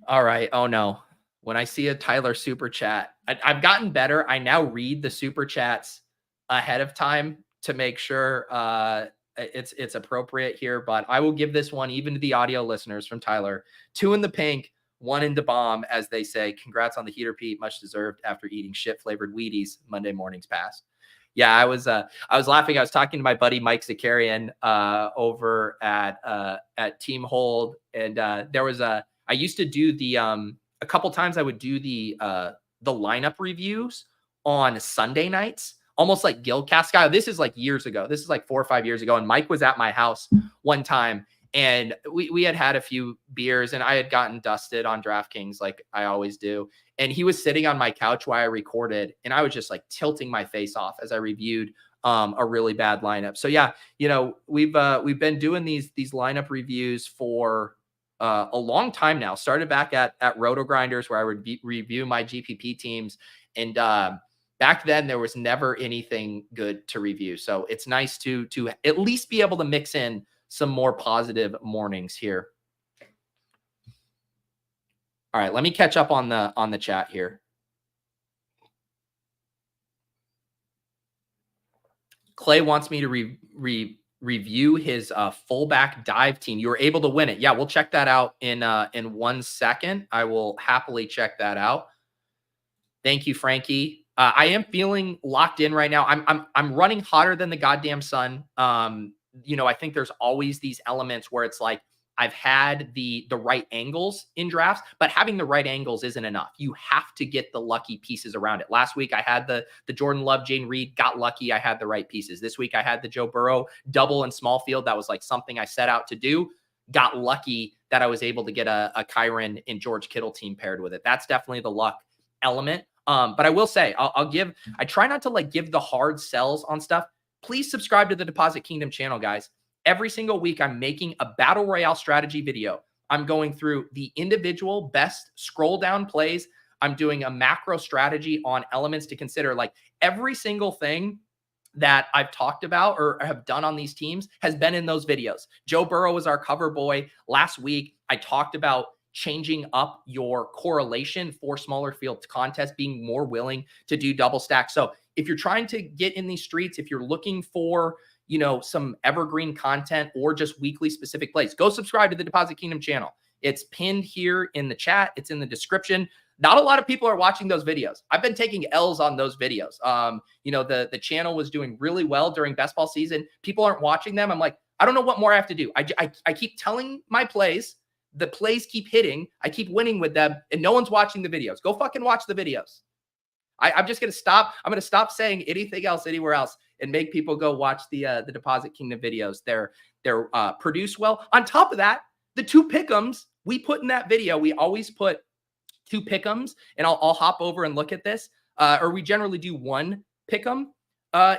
All right. Oh no. When I see a Tyler super chat, I've gotten better. I now read the super chats ahead of time to make sure, it's appropriate here, but I will give this one even to the audio listeners from Tyler. 2 in the pink, 1 in the bomb, as they say. Congrats on the heater, Pete. Much deserved after eating shit flavored Wheaties Monday mornings past. Yeah, I was laughing. I was talking to my buddy Mike Zakarian over at Team Hold, and I used to do the a couple times I would do the lineup reviews on Sunday nights. Almost like Guildcast guy. This is like years ago. This is like 4 or 5 years ago. And Mike was at my house one time, and we had a few beers, and I had gotten dusted on DraftKings like I always do. And he was sitting on my couch while I recorded, and I was just like tilting my face off as I reviewed a really bad lineup. So yeah, we've been doing these lineup reviews for a long time now. Started back at Roto Grinders, where I would review my GPP teams, and back then, there was never anything good to review. So it's nice to at least be able to mix in some more positive mornings here. All right, let me catch up on the chat here. Clay wants me to review his fullback dive team. You were able to win it. Yeah, we'll check that out in 1 second. I will happily check that out. Thank you, Frankie. I am feeling locked in right now. I'm running hotter than the goddamn sun. I think there's always these elements where it's like I've had the right angles in drafts, but having the right angles isn't enough. You have to get the lucky pieces around it. Last week I had the Jordan Love, Jane Reed, got lucky. I had the right pieces. This week I had the Joe Burrow double in small field. That was like something I set out to do. Got lucky that I was able to get a Kyren and George Kittle team paired with it. That's definitely the luck element. But I will say, I try not to like give the hard sells on stuff. Please subscribe to the Deposit Kingdom channel, guys. Every single week, I'm making a battle royale strategy video. I'm going through the individual best scroll down plays. I'm doing a macro strategy on elements to consider. Like every single thing that I've talked about or have done on these teams has been in those videos. Joe Burrow was our cover boy. Last week, I talked about changing up your correlation for smaller field contests, being more willing to do double stack. So if you're trying to get in these streets, if you're looking for, you know, some evergreen content or just weekly specific plays, go subscribe to the Deposit Kingdom channel. It's pinned here in the chat. It's in the description. Not a lot of people are watching those videos. I've been taking L's on those videos. You know, the channel was doing really well during best ball season. People aren't watching them. I'm like, I don't know what more I have to do. I keep telling my plays. The plays keep hitting. I keep winning with them, and no one's watching the videos. Go fucking watch the videos. I'm just going to stop. I'm going to stop saying anything else anywhere else and make people go watch the Deposit Kingdom videos. They're produced well. On top of that, the 2 pick'ems we put in that video, we always put 2 pick'ems, and I'll hop over and look at this. Or we generally do 1 pick'em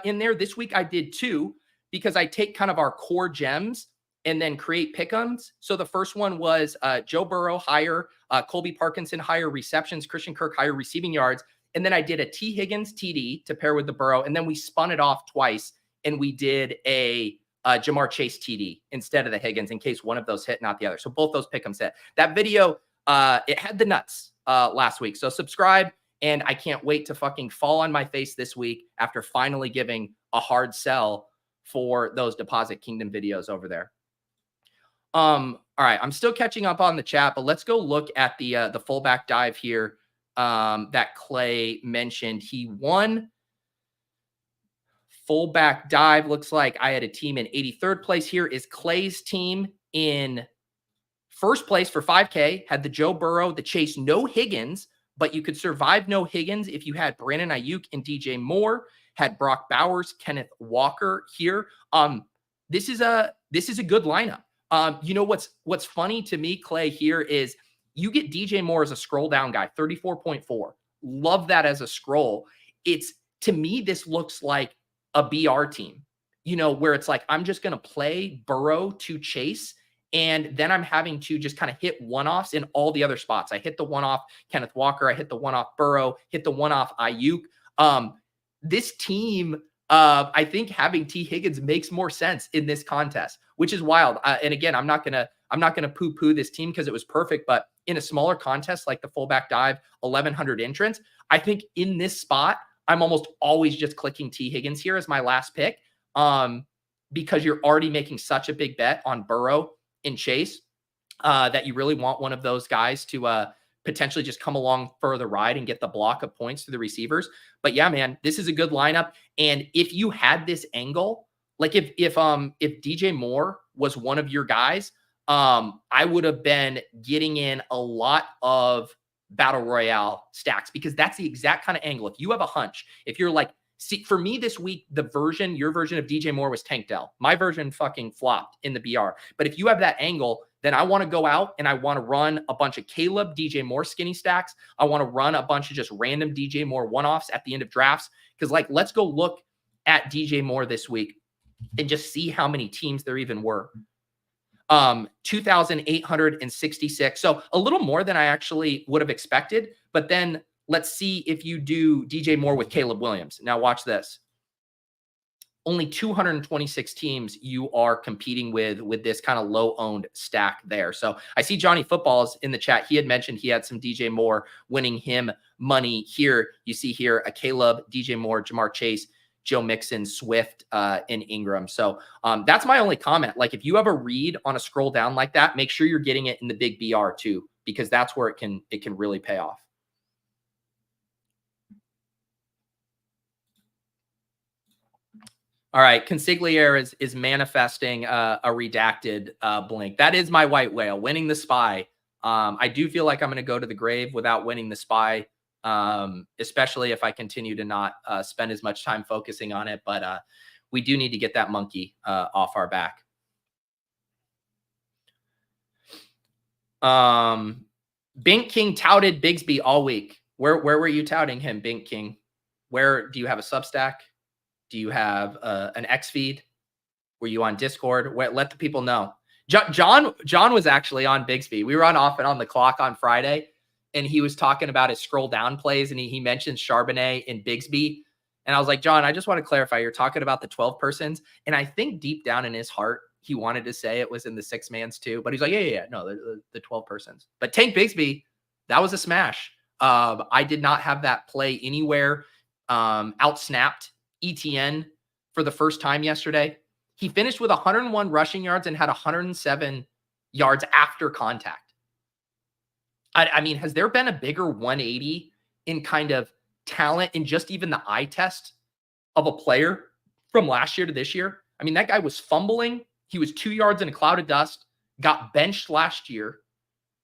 in there. This week I did 2 because I take kind of our core gems and then create pick'ems. So the first one was Joe Burrow higher, Colby Parkinson higher receptions, Christian Kirk higher receiving yards. And then I did a T. Higgins TD to pair with the Burrow. And then we spun it off twice and we did a Jamar Chase TD instead of the Higgins in case one of those hit, not the other. So both those pick'ems hit. That video, it had the nuts last week. So subscribe, and I can't wait to fucking fall on my face this week after finally giving a hard sell for those Deposit Kingdom videos over there. All right, I'm still catching up on the chat, but let's go look at the fullback dive here that Clay mentioned. He won fullback dive. Looks like I had a team in 83rd place. Here is Clay's team in first place for 5K. Had the Joe Burrow, the Chase, no Higgins, but you could survive no Higgins if you had Brandon Ayuk and DJ Moore. Had Brock Bowers, Kenneth Walker here. This is a good lineup. You know what's funny to me, Clay, here is you get DJ Moore as a scroll down guy, 34.4. Love that as a scroll. It's, to me, this looks like a BR team, you know, where it's like, I'm just going to play Burrow to Chase, and then I'm having to just kind of hit one-offs in all the other spots. I hit the one-off Kenneth Walker. I hit the one-off Burrow, hit the one-off Ayuk. This team, I think having T. Higgins makes more sense in this contest, which is wild. And again, I'm not gonna poo-poo this team because it was perfect, but in a smaller contest like the fullback dive, 1,100 entrants, I think in this spot, I'm almost always just clicking T. Higgins here as my last pick, because you're already making such a big bet on Burrow and Chase that you really want one of those guys to potentially just come along for the ride and get the block of points to the receivers. But yeah, man, this is a good lineup. And if you had this angle, like if DJ Moore was one of your guys, I would have been getting in a lot of battle royale stacks, because that's the exact kind of angle. If you have a hunch, if you're like, see, for me this week, your version of DJ Moore was Tank Dell. My version fucking flopped in the BR. But if you have that angle, then I want to go out and I want to run a bunch of Caleb DJ Moore skinny stacks. I want to run a bunch of just random DJ Moore one-offs at the end of drafts. Because like, let's go look at DJ Moore this week and just see how many teams there even were. 2,866. So a little more than I actually would have expected. But then let's see if you do DJ Moore with Caleb Williams. Now watch this. Only 226 teams you are competing with this kind of low-owned stack there. So I see Johnny Footballs in the chat. He had mentioned he had some DJ Moore winning him money here. You see here a Caleb, DJ Moore, Jamar Chase, Joe Mixon, Swift, and Ingram. So that's my only comment. Like if you have a read on a scroll down like that, make sure you're getting it in the big BR too, because that's where it can really pay off. All right, Consigliere is manifesting a redacted blink. That is my white whale, winning the spy. I do feel like I'm going to go to the grave without winning the spy, especially if I continue to not spend as much time focusing on it. But we do need to get that monkey off our back. Bink King touted Bigsby all week. Where were you touting him, Bink King? Where do you have a Substack? Do you have an X feed? Were you on Discord? Let the people know. John was actually on Bigsby. We were on Off and On the Clock on Friday, and he was talking about his scroll down plays, and he mentioned Charbonnet and Bigsby. And I was like, John, I just want to clarify, you're talking about the 12 persons. And I think deep down in his heart, he wanted to say it was in the 6-mans too, but he's like, yeah. No, the 12 persons. But Tank Bigsby, that was a smash. I did not have that play anywhere. Outsnapped ETN for the first time yesterday. He finished with 101 rushing yards and had 107 yards after contact. I mean, has there been a bigger 180 in kind of talent and just even the eye test of a player from last year to this year? I mean, that guy was fumbling. He was 2 yards in a cloud of dust, got benched last year.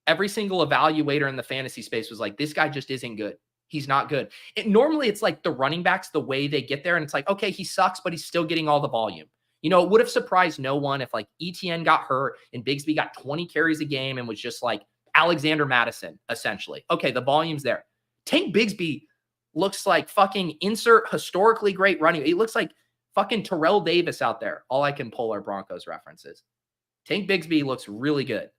Every single evaluator in the fantasy space was like, this guy just isn't good. He's not good. Normally it's like the running backs, the way they get there. And it's like, okay, he sucks, but he's still getting all the volume. You know, it would have surprised no one if like ETN got hurt and Bigsby got 20 carries a game and was just like Alexander Madison, essentially. Okay, the volume's there. Tank Bigsby looks like fucking insert historically great running. He looks like fucking Terrell Davis out there. All I can pull are Broncos references. Tank Bigsby looks really good.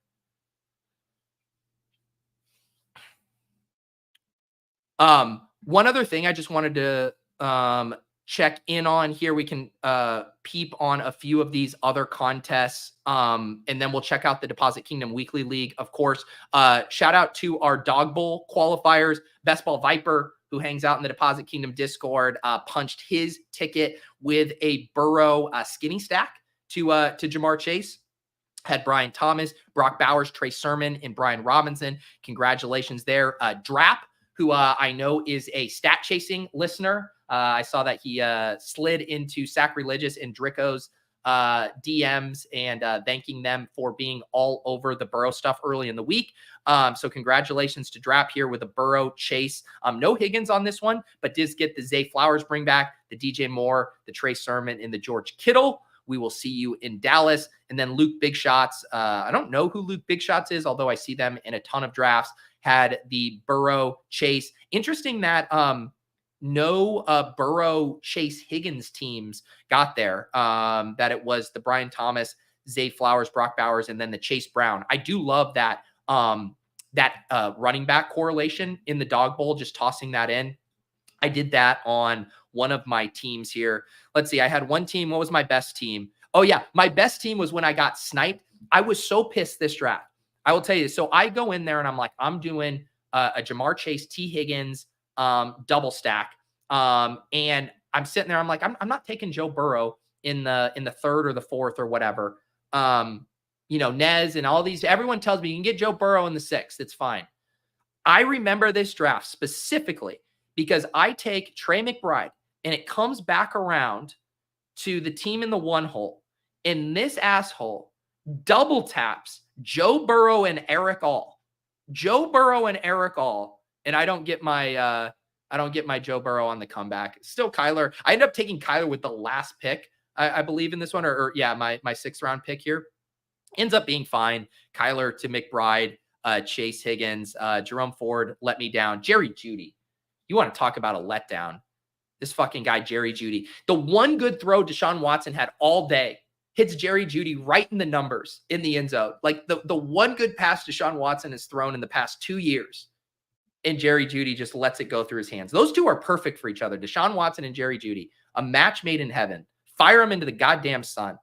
One other thing I just wanted to check in on here. We can peep on a few of these other contests, and then we'll check out the Deposit Kingdom Weekly League, of course. Shout out to our Dog Bowl qualifiers. Best Ball Viper, who hangs out in the Deposit Kingdom Discord, punched his ticket with a Burrow skinny stack to Jamar Chase. Had Brian Thomas, Brock Bowers, Trey Sermon, and Brian Robinson. Congratulations there. Drap, who I know is a stat chasing listener. I saw that he slid into Sacrilegious and Drico's DMs and thanking them for being all over the Burrow stuff early in the week. So congratulations to Drap here with a Burrow Chase. No Higgins on this one, but does get the Zay Flowers bring back, the DJ Moore, the Trey Sermon, and the George Kittle. We will see you in Dallas. And then Luke Big Shots. I don't know who Luke Big Shots is, although I see them in a ton of drafts. Had the Burrow Chase. Interesting that no Burrow Chase Higgins teams got there. That it was the Brian Thomas, Zay Flowers, Brock Bowers, and then the Chase Brown. I do love that running back correlation in the Dog Bowl, just tossing that in. I did that on one of my teams here. Let's see. I had one team. What was my best team? Oh, yeah. My best team was when I got sniped. I was so pissed this draft. I will tell you. So I go in there and I'm like, I'm doing a Jamar Chase, T. Higgins double stack. And I'm sitting there. I'm like, I'm not taking Joe Burrow in the third or the fourth or whatever. You know, Nez and all these. Everyone tells me you can get Joe Burrow in the sixth. It's fine. I remember this draft specifically because I take Trey McBride and it comes back around to the team in the one hole. And this asshole double taps Joe Burrow and Eric All. Joe Burrow and Eric All. And I don't get my Joe Burrow on the comeback. Still Kyler. I ended up taking Kyler with the last pick, I believe, in this one. Or my 6th round pick here. Ends up being fine. Kyler to McBride, Chase Higgins, Jerome Ford let me down. Jerry Jeudy. You want to talk about a letdown. This fucking guy, Jerry Jeudy. The one good throw Deshaun Watson had all day hits Jerry Jeudy right in the numbers in the end zone. Like the one good pass Deshaun Watson has thrown in the past 2 years. And Jerry Jeudy just lets it go through his hands. Those two are perfect for each other. Deshaun Watson and Jerry Jeudy. A match made in heaven. Fire them into the goddamn sun.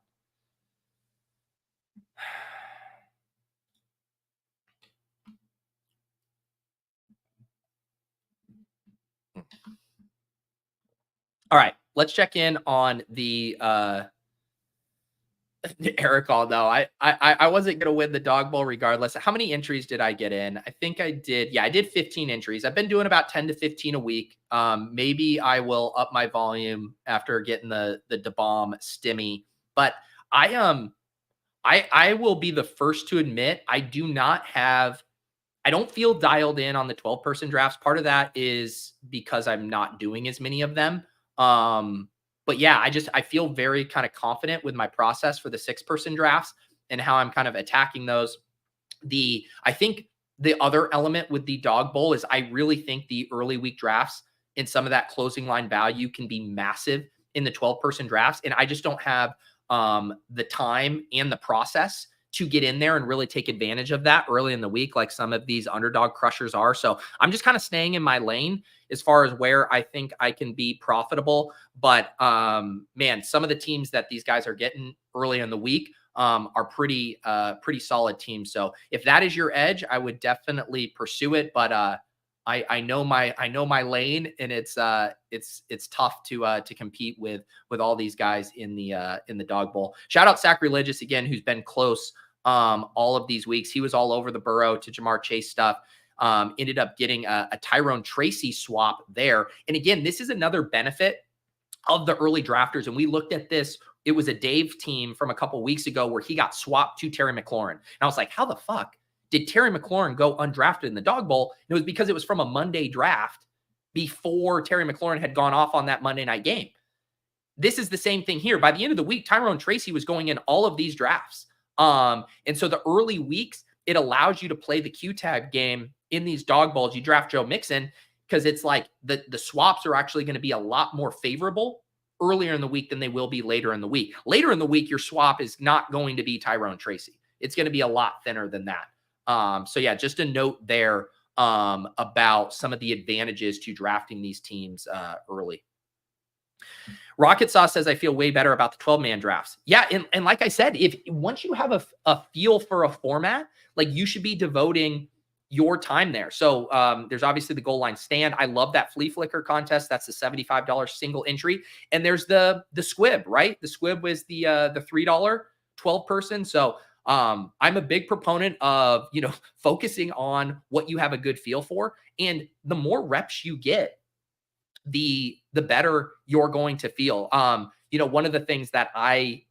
All right, let's check in on the Eric All. No, I wasn't going to win the Dog Bowl regardless. How many entries did I get in? I think I did. Yeah, I did 15 entries. I've been doing about 10 to 15 a week. Maybe I will up my volume after getting the bomb stimmy. But I will be the first to admit I don't feel dialed in on the 12-person drafts. Part of that is because I'm not doing as many of them. But yeah, I feel very kind of confident with my process for the 6-person drafts and how I'm kind of attacking those. I think the other element with the Dog Bowl is I really think the early week drafts and some of that closing line value can be massive in the 12-person drafts. And I just don't have the time and the process to get in there and really take advantage of that early in the week, like some of these underdog crushers are. So I'm just kind of staying in my lane as far as where I think I can be profitable. But man, some of the teams that these guys are getting early in the week are pretty solid teams. So if that is your edge, I would definitely pursue it. But I know my lane, and it's tough to compete with all these guys in the dog bowl. Shout out Sacrilegious again, who's been close all of these weeks. He was all over the Burrow to Jamar Chase stuff. Ended up getting a Tyrone Tracy swap there. And again, this is another benefit of the early drafters. And we looked at this. It was a Dave team from a couple weeks ago where he got swapped to Terry McLaurin. And I was like, how the fuck did Terry McLaurin go undrafted in the dog bowl? And it was because it was from a Monday draft before Terry McLaurin had gone off on that Monday night game. This is the same thing here. By the end of the week, Tyrone Tracy was going in all of these drafts. And so the early weeks, it allows you to play the Q-tag game in these dog bowls. You draft Joe Mixon because it's like the swaps are actually going to be a lot more favorable earlier in the week than they will be later in the week. Later in the week, your swap is not going to be Tyrone Tracy. It's going to be a lot thinner than that. So yeah, just a note there about some of the advantages to drafting these teams early. Rocket Sauce says, I feel way better about the 12-man drafts. Yeah, and like I said, if once you have a feel for a format, like you should be devoting your time there. So there's obviously the goal line stand. I love that flea flicker contest. That's the $75 single entry. And there's the squib, right? The squib was the $3 12 person. So I'm a big proponent of, focusing on what you have a good feel for. And the more reps you get, the better you're going to feel. One of the things that I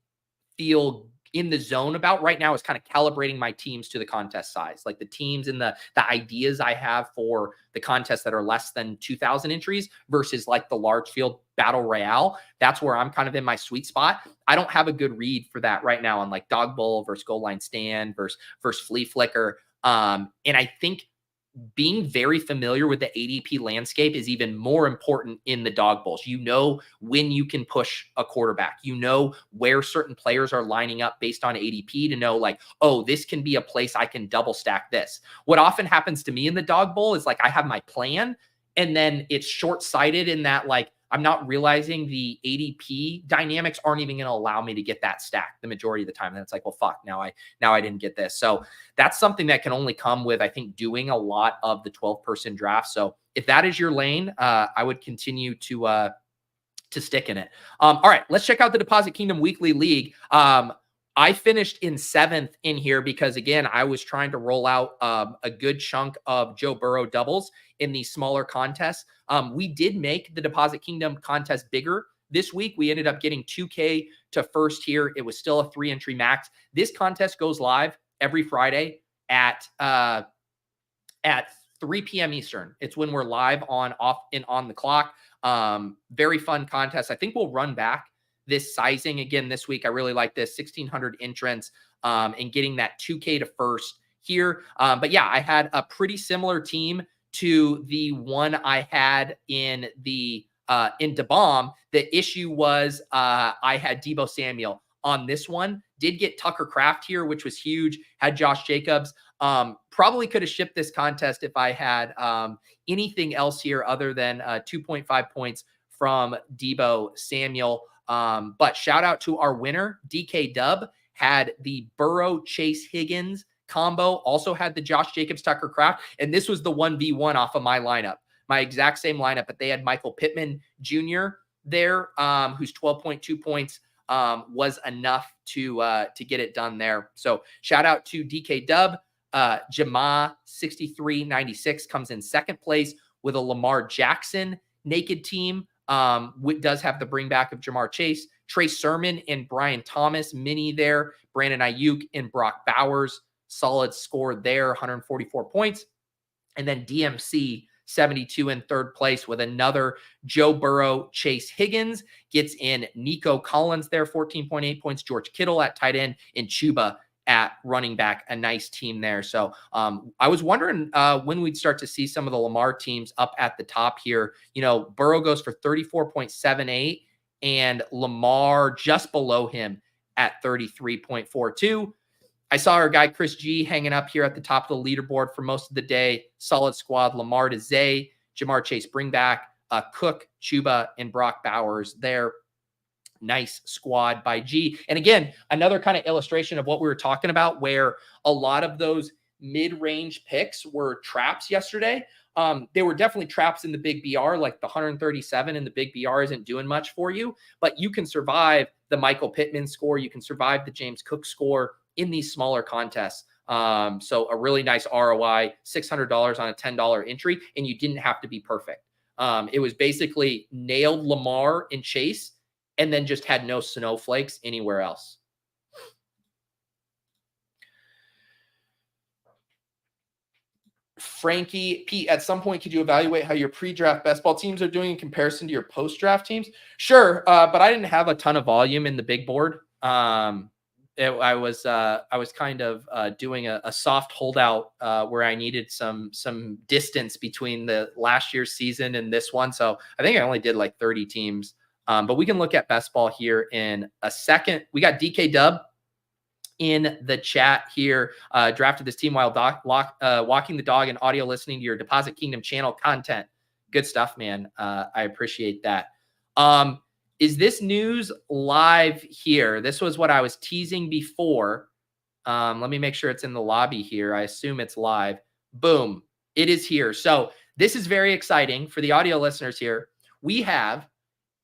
feel in the zone about right now is kind of calibrating my teams to the contest size, like the teams and the ideas I have for the contests that are less than 2,000 entries versus like the large field battle royale. That's where I'm kind of in my sweet spot. I don't have a good read for that right now on like dog bowl versus goal line stand versus flea flicker. And I think being very familiar with the ADP landscape is even more important in the dog bowls. You know when you can push a quarterback. You know where certain players are lining up based on ADP to know like, oh, this can be a place I can double stack this. What often happens to me in the dog bowl is like I have my plan and then it's short-sighted in that like I'm not realizing the ADP dynamics aren't even going to allow me to get that stack the majority of the time. And it's like, well, fuck, now I didn't get this. So that's something that can only come with, I think, doing a lot of the 12-person draft. So if that is your lane, I would continue to stick in it. All right, let's check out the Deposit Kingdom Weekly League. I finished in 7th in here because, again, I was trying to roll out a good chunk of Joe Burrow doubles in these smaller contests. We did make the Deposit Kingdom contest bigger this week. We ended up getting 2K to first here. It was still a 3-entry max. This contest goes live every Friday at 3 p.m. Eastern. It's when we're live on the clock. Very fun contest. I think we'll run back this sizing again this week. I really like this 1,600 entrants and getting that 2K to first here. But yeah, I had a pretty similar team to the one I had in the in DeBomb. The issue was I had Deebo Samuel on this one. Did get Tucker Kraft here, which was huge. Had Josh Jacobs. Probably could have shipped this contest if I had anything else here other than 2.5 points from Deebo Samuel. But shout out to our winner, DK Dub, had the Burrow Chase Higgins combo, also had the Josh Jacobs Tucker Kraft, and this was the 1v1 off of my lineup, my exact same lineup, but they had Michael Pittman Jr. there, whose 12.2 points was enough to get it done there. So shout out to DK Dub. Jama 6396 comes in second place with a Lamar Jackson naked team. Does have the bring back of Jamar Chase, Trey Sermon and Brian Thomas mini there, Brandon Ayuk and Brock Bowers, solid score there, 144 points. And then DMC 72 in third place with another Joe Burrow, Chase Higgins, gets in Nico Collins there, 14.8 points, George Kittle at tight end, and Chuba at running back, a nice team there. So I was wondering when we'd start to see some of the Lamar teams up at the top here. Burrow goes for 34.78 and Lamar just below him at 33.42. I saw our guy Chris G hanging up here at the top of the leaderboard for most of the day. Solid squad: Lamar to Zay, Jamar Chase, bring back Cook, Chuba, and Brock Bowers there. Nice squad by G. And again, another kind of illustration of what we were talking about, where a lot of those mid-range picks were traps yesterday. They were definitely traps in the big BR, like the 137 in the big BR isn't doing much for you, but you can survive the Michael Pittman score. You can survive the James Cook score in these smaller contests. So a really nice ROI, $600 on a $10 entry, and you didn't have to be perfect. It was basically nailed Lamar and Chase, and then just had no snowflakes anywhere else. Frankie, Pete, at some point, could you evaluate how your pre-draft best ball teams are doing in comparison to your post-draft teams? Sure, but I didn't have a ton of volume in the big board. I was kind of doing a soft holdout where I needed some distance between the last year's season and this one. So I think I only did like 30 teams. But we can look at best ball here in a second. We got DK Dub in the chat here. Drafted this team while walking the dog and audio listening to your Deposit Kingdom channel content. Good stuff, man. I appreciate that. Is this news live here? This was what I was teasing before. Let me make sure it's in the lobby here. I assume it's live. Boom. It is here. So this is very exciting for the audio listeners here. We have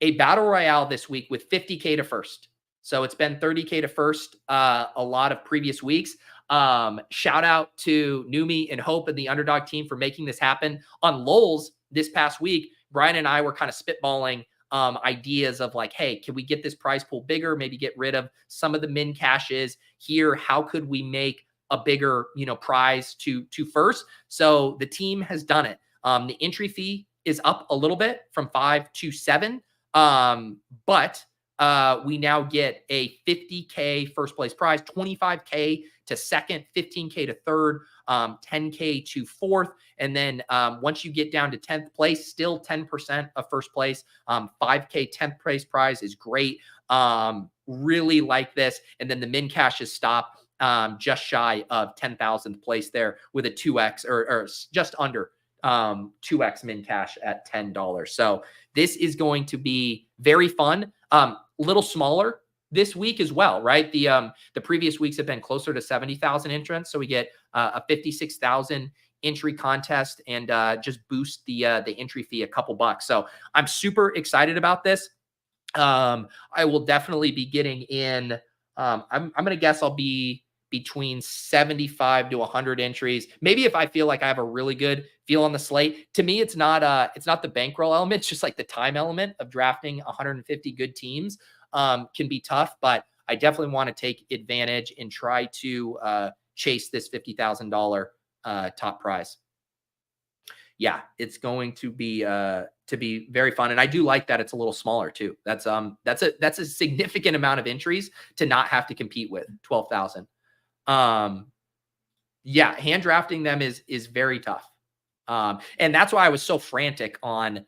a battle royale this week with 50K to first. So it's been 30K to first a lot of previous weeks. Shout out to Numi and Hope and the Underdog team for making this happen. On Lulz this past week, Brian and I were kind of spitballing ideas of like, hey, can we get this prize pool bigger? Maybe get rid of some of the min caches here. How could we make a bigger, prize to first? So the team has done it. The entry fee is up a little bit from 5 to 7. But we now get a 50K first place prize, 25K to second, 15K to third, 10K to fourth. And then once you get down to 10th place, still 10% of first place, 5K 10th place prize is great. Really like this. And then the min caches stop just shy of 10,000th place there with a 2X or just under 2X min cash at $10. So this is going to be very fun. Little smaller this week as well, right? The previous weeks have been closer to 70,000 entrants. So we get a 56,000 entry contest and just boost the entry fee a couple bucks. So I'm super excited about this. I will definitely be getting in. I'm going to guess I'll be between 75 to 100 entries. Maybe if I feel like I have a really good feel on the slate. To me, it's not the bankroll element. It's just like the time element of drafting 150 good teams can be tough, but I definitely want to take advantage and try to chase this $50,000 top prize. Yeah, it's going to be very fun. And I do like that it's a little smaller too. That's a significant amount of entries to not have to compete with 12,000. Yeah, hand drafting them is very tough. And that's why I was so frantic on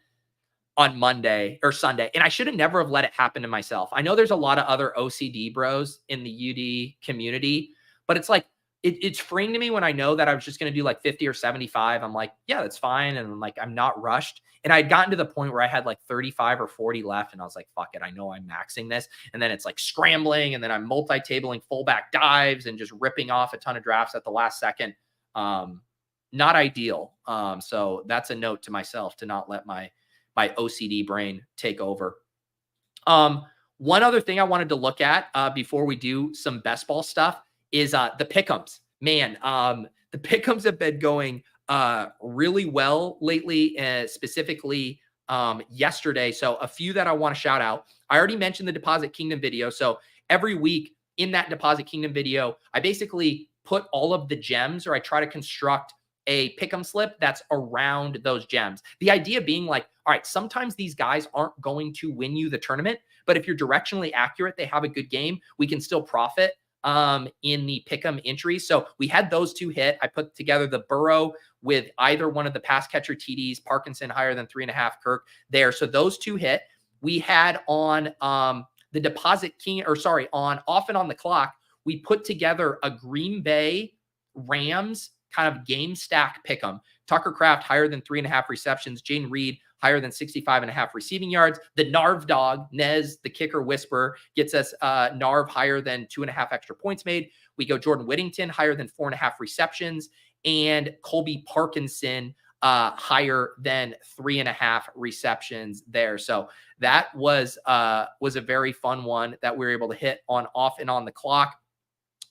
Monday or Sunday. And I should have never have let it happen to myself. I know there's a lot of other OCD bros in the UD community, but it's like, it's freeing to me when I know that I was just going to do like 50 or 75. I'm like, yeah, that's fine. And I'm like, I'm not rushed. And I'd gotten to the point where I had like 35 or 40 left. And I was like, fuck it. I know I'm maxing this. And then it's like scrambling. And then I'm multi-tabling fullback dives and just ripping off a ton of drafts at the last second. Not ideal. So that's a note to myself to not let my OCD brain take over. One other thing I wanted to look at before we do some best ball stuff is the pick'ems. Man, the pick'ems have been going really well lately, specifically yesterday. So a few that I want to shout out. I already mentioned the Deposit Kingdom video. So every week in that Deposit Kingdom video, I basically put all of the gems, or I try to construct a pick'em slip that's around those gems. The idea being like, all right, sometimes these guys aren't going to win you the tournament, but if you're directionally accurate, they have a good game, we can still profit in the pick'em entries. So we had those two hit. I put together the Burrow with either one of the pass catcher TDs, Parkinson higher than 3.5, Kirk there. So those two hit. We had on the Deposit King, or sorry, on Off and On the Clock, we put together a Green Bay Rams kind of game stack pick 'em. Tucker Kraft higher than 3.5 receptions. Jaden Reed higher than 65.5 receiving yards. The Narv dog, Nez, the kicker whisperer, gets us Narv higher than 2.5 extra points made. We go Jordan Whittington higher than 4.5 receptions, and Colby Parkinson higher than 3.5 receptions there. So that was a very fun one that we were able to hit on off and on the clock.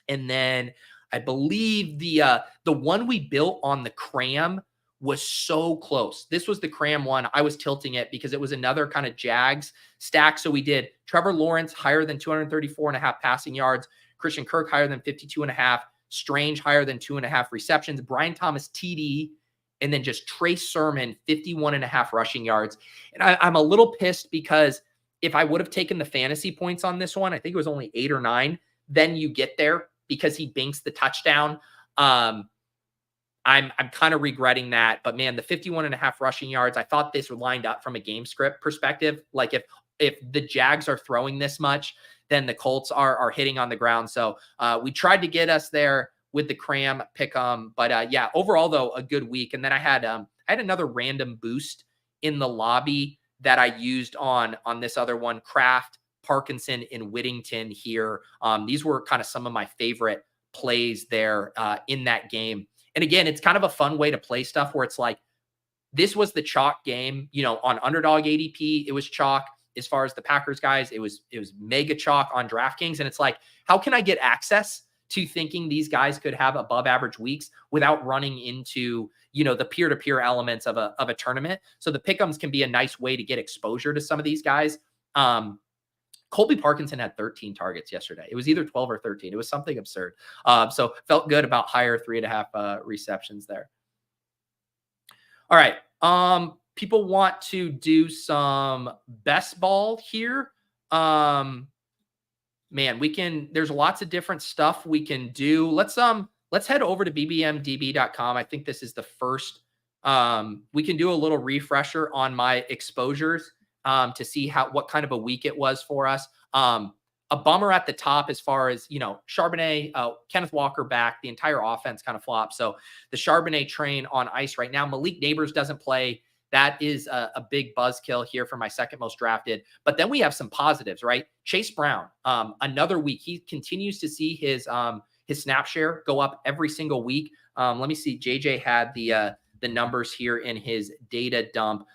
And then I believe the one we built on the cram was so close. This was the cram one. I was tilting it because it was another kind of Jags stack. So we did Trevor Lawrence higher than 234.5 passing yards, Christian Kirk higher than 52.5, Strange higher than 2.5 receptions, Brian Thomas TD, and then just Trace Sermon 51.5 rushing yards. And I'm a little pissed because if I would have taken the fantasy points on this one, I think it was only 8 or 9, then you get there because he binks the touchdown. I'm kind of regretting that, but man, the 51.5 rushing yards, I thought this lined up from a game script perspective. Like if the Jags are throwing this much, then the Colts are hitting on the ground. So we tried to get us there with the cram pick 'em, but yeah, overall though, a good week. And then I had another random boost in the lobby that I used on this other one, Kraft, Parkinson, and Whittington here. These were kind of some of my favorite plays there in that game. And again, it's kind of a fun way to play stuff where it's like, this was the chalk game, on Underdog ADP, it was chalk. As far as the Packers guys, it was mega chalk on DraftKings. And it's like, how can I get access to thinking these guys could have above average weeks without running into, the peer-to-peer elements of a tournament? So the pick'ems can be a nice way to get exposure to some of these guys. Colby Parkinson had 13 targets yesterday. It was either 12 or 13. It was something absurd. So felt good about higher 3.5 receptions there. All right. People want to do some best ball here. Man, there's lots of different stuff we can do. Let's head over to bbmdb.com. I think this is the first. We can do a little refresher on my exposures to see what kind of a week it was for us. A bummer at the top as far as, Charbonnet, Kenneth Walker back, the entire offense kind of flopped. So the Charbonnet train on ice right now. Malik Neighbors doesn't play. That is a big buzzkill here for my second most drafted. But then we have some positives, right? Chase Brown, another week. He continues to see his snap share go up every single week. Let me see. JJ had the numbers here in his data dump.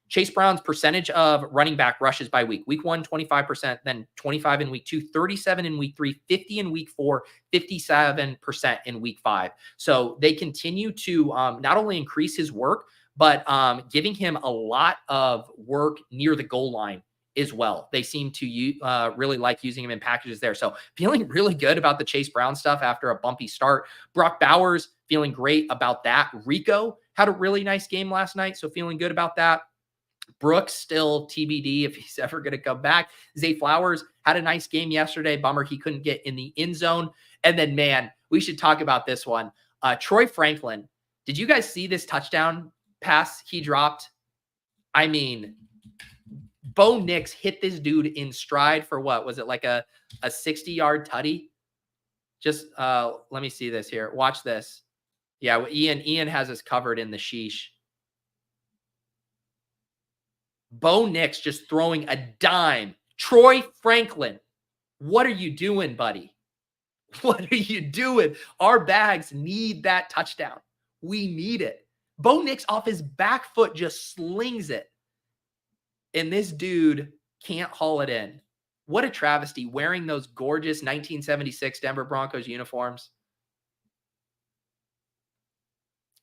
Chase Brown's percentage of running back rushes by week. Week 1, 25%, then 25 in week 2, 37 in week 3, 50 in week 4, 57% in week 5. So they continue to not only increase his work, but giving him a lot of work near the goal line as well. They seem to really like using him in packages there. So feeling really good about the Chase Brown stuff after a bumpy start. Brock Bowers, feeling great about that. Rico had a really nice game last night, so feeling good about that. Brooks still TBD if he's ever going to come back. Zay Flowers had a nice game yesterday. Bummer he couldn't get in the end zone. And then, man, we should talk about this one. Troy Franklin. Did you guys see this touchdown pass he dropped? I mean, Bo Nix hit this dude in stride for what? Was it like a 60-yard tutty? Just let me see this here. Watch this. Yeah, Ian has us covered in the sheesh. Bo Nix just throwing a dime. Troy Franklin, what are you doing, buddy? What are you doing? Our bags need that touchdown. We need it. Bo Nix off his back foot just slings it. And this dude can't haul it in. What a travesty, wearing those gorgeous 1976 Denver Broncos uniforms.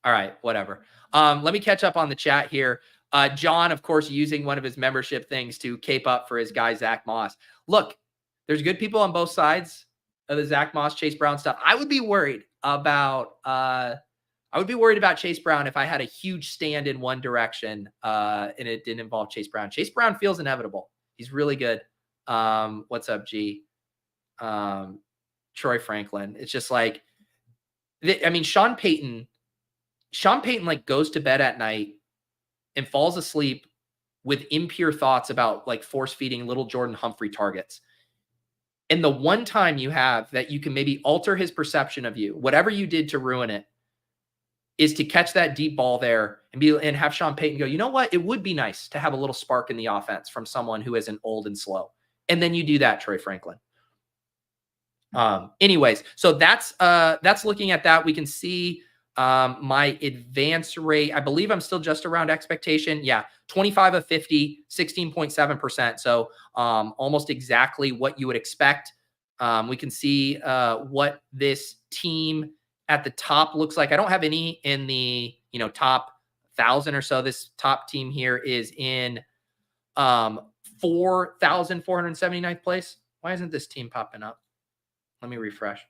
All right, whatever. Let me catch up on the chat here. John, of course, using one of his membership things to cape up for his guy, Zach Moss. Look, there's good people on both sides of the Zach Moss, Chase Brown stuff. I would be worried about Chase Brown if I had a huge stand in one direction and it didn't involve Chase Brown. Chase Brown feels inevitable. He's really good. What's up, G? Troy Franklin. It's just like, Sean Payton like goes to bed at night and falls asleep with impure thoughts about like force feeding little Jordan Humphrey targets. And the one time you have that you can maybe alter his perception of you, whatever you did to ruin it, is to catch that deep ball there and have Sean Payton go, you know what? It would be nice to have a little spark in the offense from someone who isn't old and slow. And then you do that, Troy Franklin. Anyways, so that's looking at that. We can see my advance rate. I believe I'm still just around expectation. Yeah, 25 of 50, 16.7%. So almost exactly what you would expect. We can see what this team at the top looks like. I don't have any in the top 1,000 or so. This top team here is in 4,479th place. Why isn't this team popping up? Let me refresh.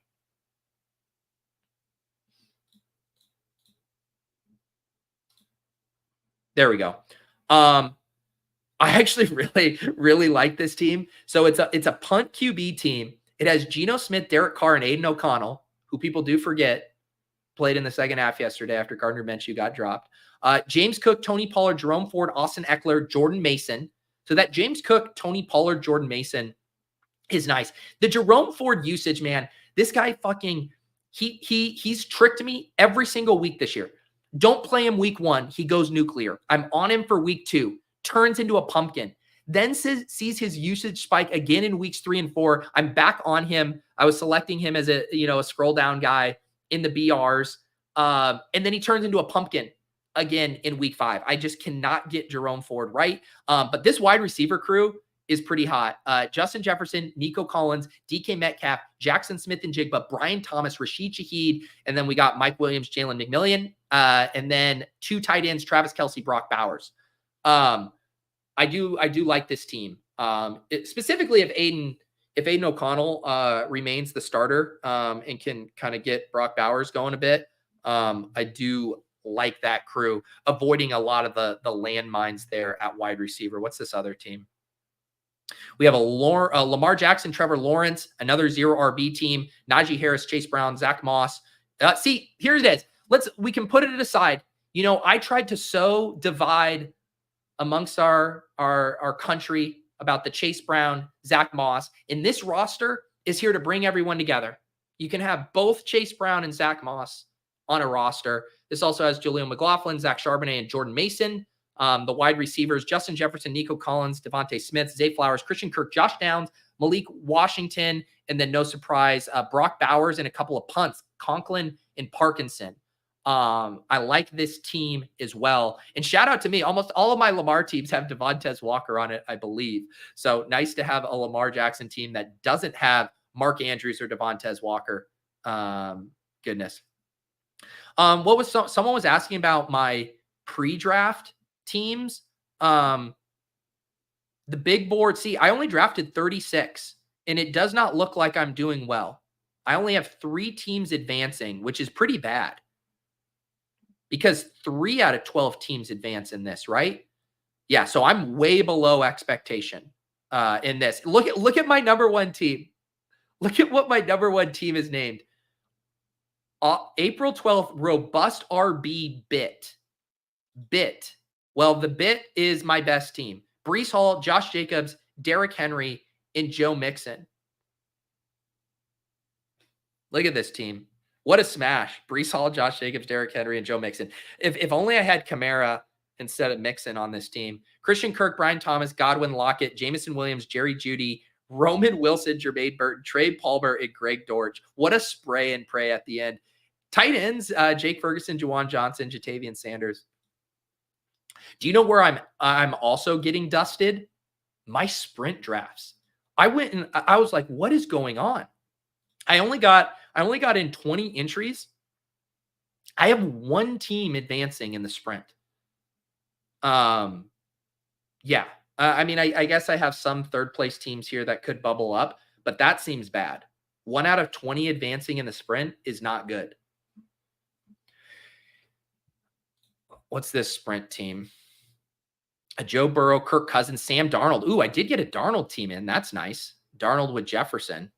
There we go. I actually really like this team. So it's a punt QB team. It has Geno Smith, Derek Carr, and Aiden O'Connell, who people do forget played in the second half yesterday after Gardner Minshew got dropped. James Cook, Tony Pollard, Jerome Ford, Austin Eckler, Jordan Mason. So that James Cook, Tony Pollard, Jordan Mason is nice. The Jerome Ford usage, man, this guy fucking, he's tricked me every single week this year. Don't play him week 1. He goes nuclear. I'm on him for week 2. Turns into a pumpkin. Then sees his usage spike again in weeks 3 and 4. I'm back on him. I was selecting him as a scroll down guy in the BRs. And then he turns into a pumpkin again in week 5. I just cannot get Jerome Ford right. But this wide receiver crew is pretty hot. Justin Jefferson, Nico Collins, DK Metcalf, Jackson Smith-Njigba, Brian Thomas, Rashid Shaheed, and then we got Mike Williams, Jalen McMillian, and then 2 tight ends, Travis Kelce, Brock Bowers. I do like this team. Specifically if Aiden O'Connell remains the starter and can kind of get Brock Bowers going a bit, I do like that crew, avoiding a lot of the landmines there at wide receiver. What's this other team? We have a Lamar Jackson, Trevor Lawrence, another 0 RB team, Najee Harris, Chase Brown, Zach Moss. See, here it is. We can put it aside. I tried to divide amongst our country about the Chase Brown, Zach Moss, and this roster is here to bring everyone together. You can have both Chase Brown and Zach Moss on a roster. This also has Jaleel McLaughlin, Zach Charbonnet, and Jordan Mason. The wide receivers, Justin Jefferson, Nico Collins, Devontae Smith, Zay Flowers, Christian Kirk, Josh Downs, Malik Washington, and then no surprise, Brock Bowers and a couple of punts, Conklin and Parkinson. I like this team as well. And shout out to me, almost all of my Lamar teams have Devontae Walker on it, I believe. So nice to have a Lamar Jackson team that doesn't have Mark Andrews or Devontae Walker. Goodness. Someone was asking about my pre-draft teams. The big board. See, I only drafted 36 and it does not look like I'm doing well. I only have 3 teams advancing, which is pretty bad because 3 out of 12 teams advance in this, right? Yeah. So I'm way below expectation in this. Look at my number 1 team. Look at what my number 1 team is named. April 12th, Robust RB Bit. Well, the Bit is my best team. Breece Hall, Josh Jacobs, Derrick Henry, and Joe Mixon. Look at this team. What a smash. Breece Hall, Josh Jacobs, Derrick Henry, and Joe Mixon. If only I had Kamara instead of Mixon on this team. Christian Kirk, Brian Thomas, Godwin, Lockett, Jameson Williams, Jerry Jeudy, Roman Wilson, Jermaine Burton, Trey Palmer, and Greg Dortch. What a spray and pray at the end. Tight ends, Jake Ferguson, Juwan Johnson, Jatavian Sanders. Do you know where I'm also getting dusted? My sprint drafts. I went and I was like, what is going on? I only got in 20 entries. I have 1 team advancing in the sprint. Yeah. I mean, I guess I have some third place teams here that could bubble up, but that seems bad. 1 out of 20 advancing in the sprint is not good. What's this sprint team? A Joe Burrow, Kirk Cousins, Sam Darnold. Ooh, I did get a Darnold team in. That's nice. Darnold with Jefferson.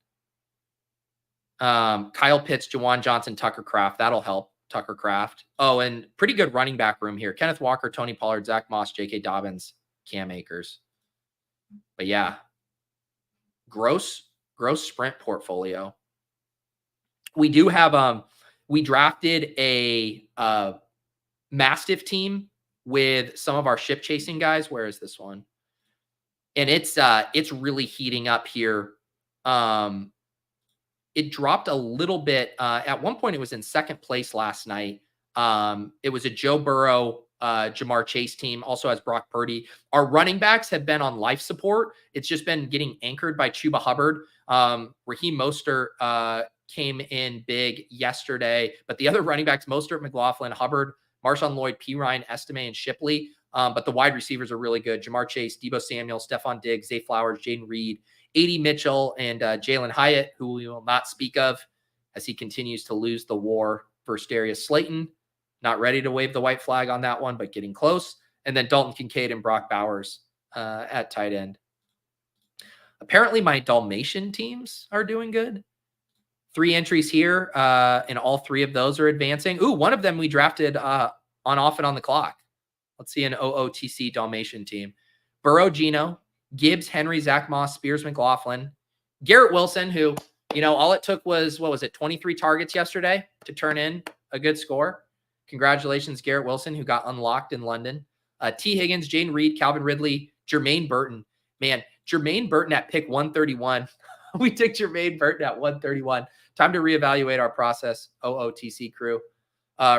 Kyle Pitts, Juwan Johnson, Tucker Kraft. That'll help Tucker Kraft. Oh, and pretty good running back room here. Kenneth Walker, Tony Pollard, Zach Moss, J.K. Dobbins, Cam Akers. But yeah, gross gross sprint portfolio. We do have, we drafted a Mastiff team with some of our ship chasing guys. Where is this one? And it's really heating up here. It dropped a little bit. At one point, it was in second place last night. It was a Joe Burrow, Jamar Chase team, also has Brock Purdy. Our running backs have been on life support. It's just been getting anchored by Chuba Hubbard. Raheem Mostert came in big yesterday, but the other running backs, Mostert, McLaughlin, Hubbard, Marshawn Lloyd, P. Ryan, Estime, and Shipley. But the wide receivers are really good. Jamar Chase, Deebo Samuel, Stephon Diggs, Zay Flowers, Jaden Reed, A.D. Mitchell, and Jalen Hyatt, who we will not speak of as he continues to lose the war versus Darius Slayton. Not ready to wave the white flag on that one, but getting close. And then Dalton Kincaid and Brock Bowers at tight end. Apparently my Dalmatian teams are doing good. 3 entries here, and all 3 of those are advancing. Ooh, one of them we drafted on off and on the clock. Let's see an OOTC Dalmatian team. Burrow, Gino, Gibbs, Henry, Zach Moss, Spears, McLaughlin, Garrett Wilson, who, all it took was, 23 targets yesterday to turn in a good score. Congratulations, Garrett Wilson, who got unlocked in London. T. Higgins, Jaden Reed, Calvin Ridley, Jermaine Burton. Man, Jermaine Burton at pick 131. We took Jermaine Burton at 131. Time to reevaluate our process, OOTC crew.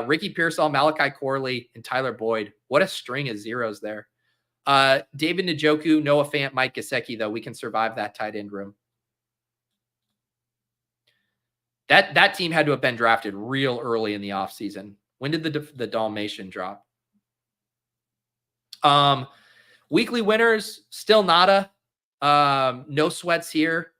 Ricky Pearsall, Malachi Corley, and Tyler Boyd. What a string of zeros there. David Njoku, Noah Fant, Mike Gesicki, though. We can survive that tight end room. That team had to have been drafted real early in the offseason. When did the Dalmatian drop? Weekly winners, still nada. No sweats here.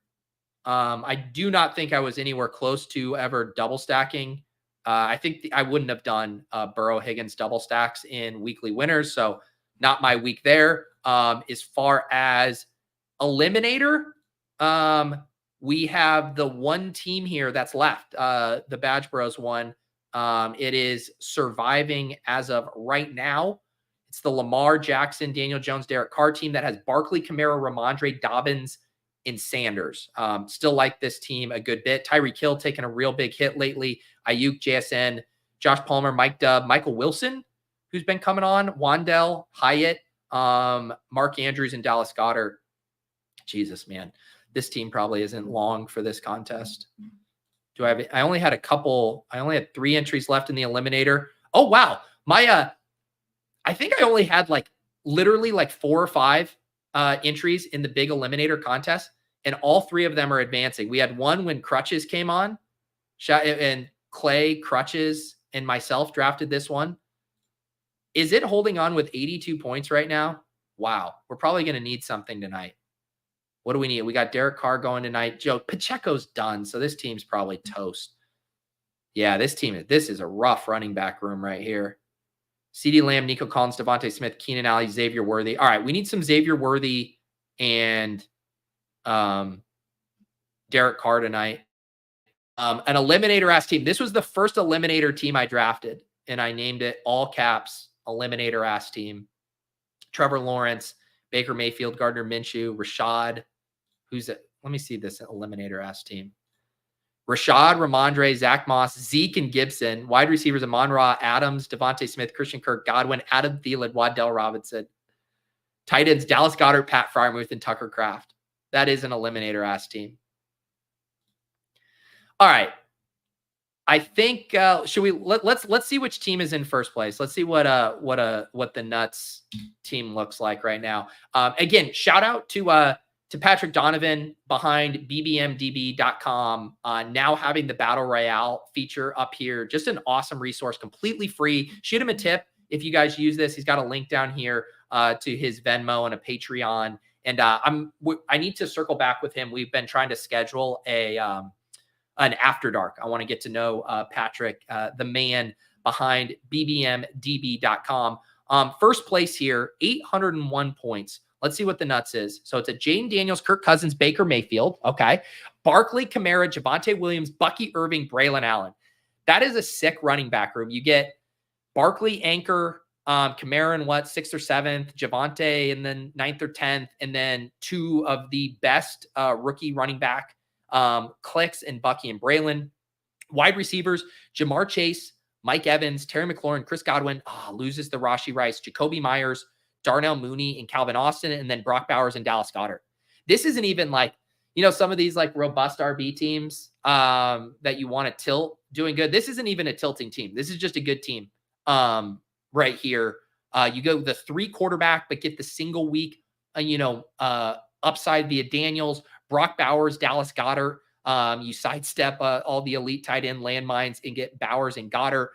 I do not think I was anywhere close to ever double stacking. I think I wouldn't have done Burrow Higgins double stacks in weekly winners. So not my week there. As far as eliminator, we have the one team here that's left, the Badge Bros one. It is surviving as of right now. It's the Lamar Jackson, Daniel Jones, Derek Carr team that has Barkley, Kamara, Ramondre, Dobbins, and Sanders. Still like this team a good bit. Tyreek Hill taking a real big hit lately. Ayuk, JSN, Josh Palmer, Mike Dubb, Michael Wilson, who's been coming on, Wandell, Hyatt, Mark Andrews, and Dallas Goedert. Jesus, man. This team probably isn't long for this contest. I only had 3 entries left in the eliminator. Oh, wow. I think I only had literally 4 or 5 entries in the big eliminator contest, and all 3 of them are advancing. We had one when Crutches came on, and Clay, Crutches, and myself drafted this one. Is it holding on with 82 points right now? Wow. We're probably going to need something tonight. What do we need? We got Derek Carr going tonight. Joe Pacheco's done, so this team's probably toast. Yeah, this is a rough running back room right here. CeeDee Lamb, Nico Collins, Devontae Smith, Keenan Allen, Xavier Worthy. All right, we need some Xavier Worthy and Derek Carr tonight. An eliminator-ass team. This was the first eliminator team I drafted, and I named it all caps eliminator-ass team. Trevor Lawrence, Baker Mayfield, Gardner Minshew, Rashad. Let me see this eliminator-ass team. Rashad, Ramondre, Zach Moss, Zeke, and Gibson. Wide receivers, Amon-Ra, Adams, Devontae Smith, Christian Kirk, Godwin, Adam Thielen, Waddell Robinson. Tight ends, Dallas Goedert, Pat Freiermuth, and Tucker Kraft. That is an eliminator-ass team. All right. I think let's see which team is in first place. Let's see what the Nuts team looks like right now. Again, shout out to Patrick Donovan behind bbmdb.com, now having the Battle Royale feature up here. Just an awesome resource, completely free. Shoot him a tip if you guys use this. He's got a link down here to his Venmo and a Patreon. And I need to circle back with him. We've been trying to schedule an After Dark. I want to get to know Patrick, the man behind bbmdb.com. First place here, 801 points. Let's see what the Nuts is. So it's a Jaden Daniels, Kirk Cousins, Baker Mayfield. Okay. Barkley, Kamara, Javonte Williams, Bucky Irving, Braylon Allen. That is a sick running back room. You get Barkley, anchor, Kamara in 6th or 7th, Javonte in the 9th or 10th, and then 2 of the best rookie running back Clicks and Bucky and Braylon. Wide receivers, Jamar Chase, Mike Evans, Terry McLaurin, Chris Godwin, loses the Rashee Rice, Jacoby Myers, Darnell Mooney, and Calvin Austin, and then Brock Bowers and Dallas Goedert. This isn't even like, some of these like robust RB teams that you want to tilt doing good. This isn't even a tilting team. This is just a good team right here. You go the 3 quarterback, but get the single week, upside via Daniels, Brock Bowers, Dallas Goedert. You sidestep all the elite tight end landmines and get Bowers and Goddard.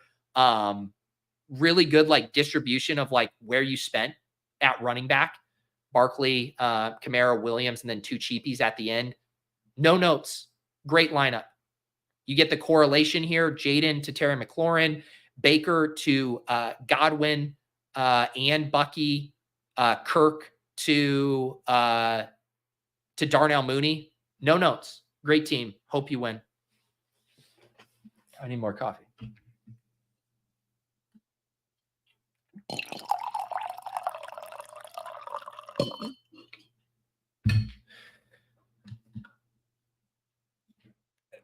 Really good like distribution of like where you spent at running back. Barkley, Kamara, Williams, and then 2 cheapies at the end. No notes. Great lineup. You get the correlation here. Jaden to Terry McLaurin, Baker to Godwin and Bucky, Kirk to Darnell Mooney. No notes. Great team. Hope you win. I need more coffee.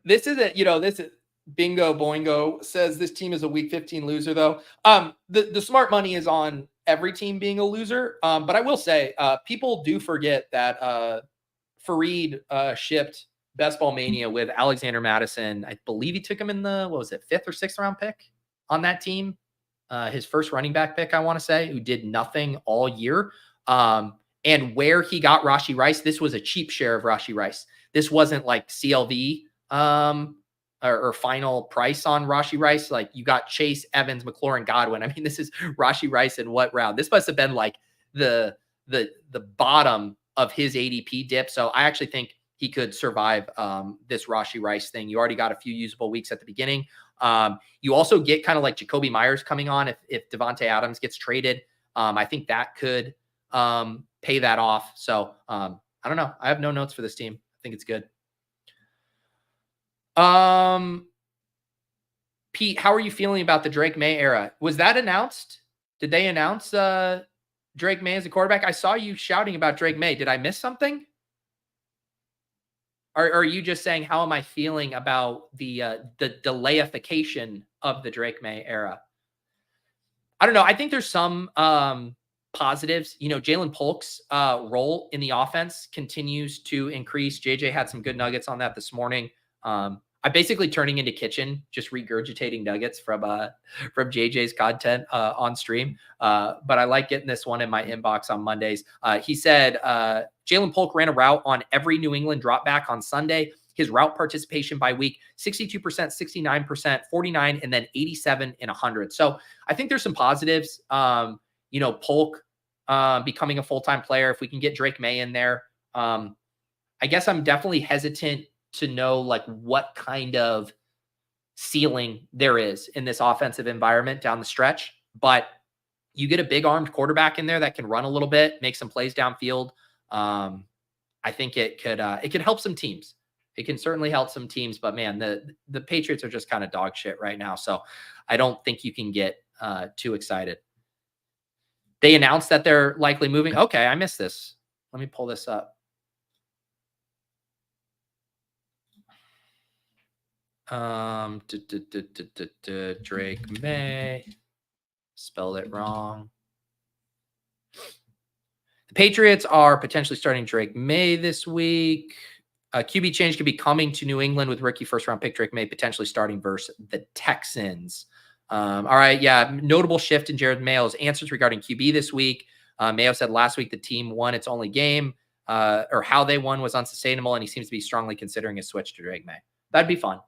This is Bingo Boingo says this team is a week 15 loser though. The smart money is on every team being a loser. But I will say, people do forget that Fareed shipped Best Ball Mania with Alexander Madison. I believe he took him in the, 5th or 6th round pick on that team. His first running back pick, I want to say, who did nothing all year. And where he got Rashee Rice, this was a cheap share of Rashee Rice. This wasn't like CLV or final price on Rashee Rice. Like you got Chase, Evans, McLaurin, Godwin. I mean, this is Rashee Rice in what round? This must have been like the bottom of his ADP dip. So I actually think he could survive this Rashee Rice thing. You already got a few usable weeks at the beginning. You also get kind of like Jacoby Myers coming on if Devontae Adams gets traded. I think that could pay that off. So I don't know. I have no notes for this team. I think it's good. Pete, how are you feeling about the Drake May era? Was that announced? Did they announce Drake May as a quarterback? I saw you shouting about Drake May. Did I miss something? Or are you just saying, how am I feeling about the delayification of the Drake May era? I don't know. I think there's some positives. Jalen Polk's role in the offense continues to increase. JJ had some good nuggets on that this morning. I'm basically turning into Kitchen, just regurgitating nuggets from JJ's content on stream. But I like getting this one in my inbox on Mondays. He said Jalen Polk ran a route on every New England drop back on Sunday. His route participation by week, 62%, 69%, 49, and then 87 and 100. So I think there's some positives. Polk becoming a full-time player. If we can get Drake May in there, I guess I'm definitely hesitant to know like what kind of ceiling there is in this offensive environment down the stretch. But you get a big armed quarterback in there that can run a little bit, make some plays downfield. I think it could help some teams. It can certainly help some teams, but man, the Patriots are just kind of dog shit right now. So I don't think you can get too excited. They announced that they're likely moving. Okay, I missed this. Let me pull this up. Drake May, spelled it wrong. The Patriots are potentially starting Drake May this week. QB change could be coming to New England with rookie first round pick Drake May potentially starting versus the Texans. All right. Yeah. Notable shift in Jared Mayo's answers regarding QB this week. Mayo said last week the team won its only game, or how they won was unsustainable, and he seems to be strongly considering a switch to Drake May. That'd be fun.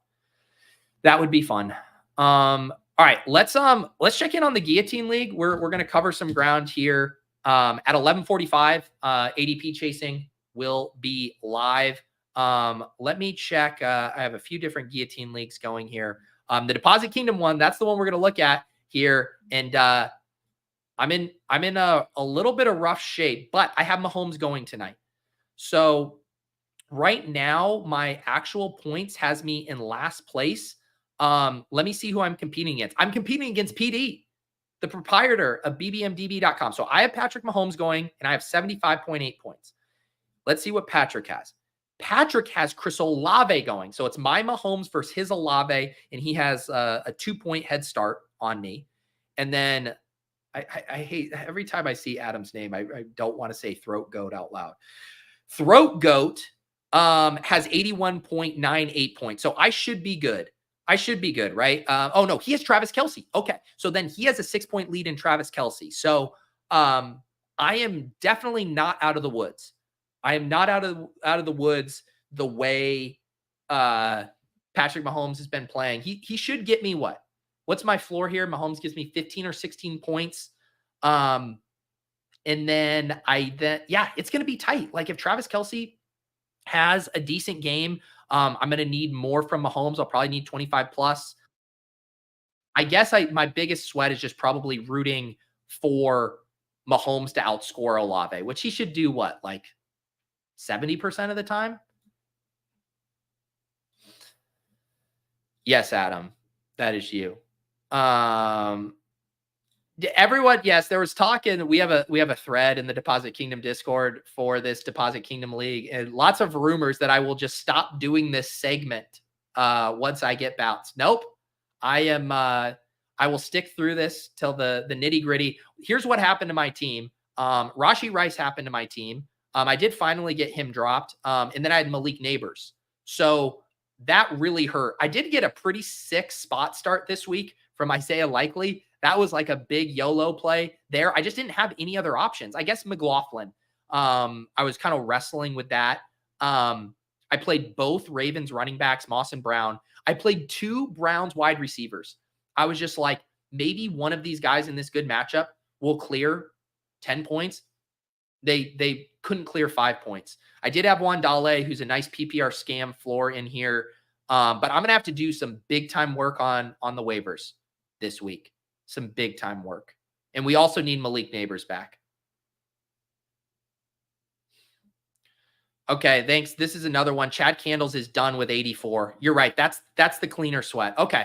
That would be fun. All right, let's check in on the Guillotine League. We're going to cover some ground here. At 11:45, ADP chasing will be live. Let me check. I have a few different Guillotine leagues going here. The Deposit Kingdom one, that's the one we're going to look at here. And I'm in a little bit of rough shape, but I have Mahomes going tonight. So right now, my actual points has me in last place. Let me see who I'm competing against. I'm competing against PD, the proprietor of bbmdb.com. So I have Patrick Mahomes going, and I have 75.8 points. Let's see what Patrick has. Patrick has Chris Olave going. So it's my Mahomes versus his Olave, and he has a 2-point head start on me. And then I hate every time I see Adam's name, I don't want to say Throat Goat out loud. Throat Goat has 81.98 points. So I should be good. Right? Oh, no, he has Travis Kelce. Okay. So then he has a 6-point lead in Travis Kelce. So I am definitely not out of the woods. I am not out of the woods the way Patrick Mahomes has been playing. He should get me what? What's my floor here? Mahomes gives me 15 or 16 points. And then it's going to be tight. Like if Travis Kelce has a decent game, I'm going to need more from Mahomes. I'll probably need 25 plus. I guess my biggest sweat is just probably rooting for Mahomes to outscore Olave, which he should do what, like 70% of the time? Yes, Adam, that is you. Everyone, yes, there was talking. We have a thread in the Deposit Kingdom Discord for this Deposit Kingdom League, and lots of rumors that I will just stop doing this segment once I get bounced. Nope. I will stick through this till the nitty gritty. Here's what happened to my team. Rashee Rice happened to my team. I did finally get him dropped. And then I had Malik Neighbors. So that really hurt. I did get a pretty sick spot start this week from Isaiah Likely. That was like a big YOLO play there. I just didn't have any other options. I guess McLaughlin. I was kind of wrestling with that. I played both Ravens running backs, Moss and Brown. I played 2 Browns wide receivers. I was just like, maybe one of these guys in this good matchup will clear 10 points. They couldn't clear 5 points. I did have Juan Dale, who's a nice PPR scam floor in here. But I'm going to have to do some big time work on the waivers this week. Some big time work. And we also need Malik Neighbors back. Okay, thanks. This is another one. Chad Candles is done with 84. You're right. That's the cleaner sweat. Okay.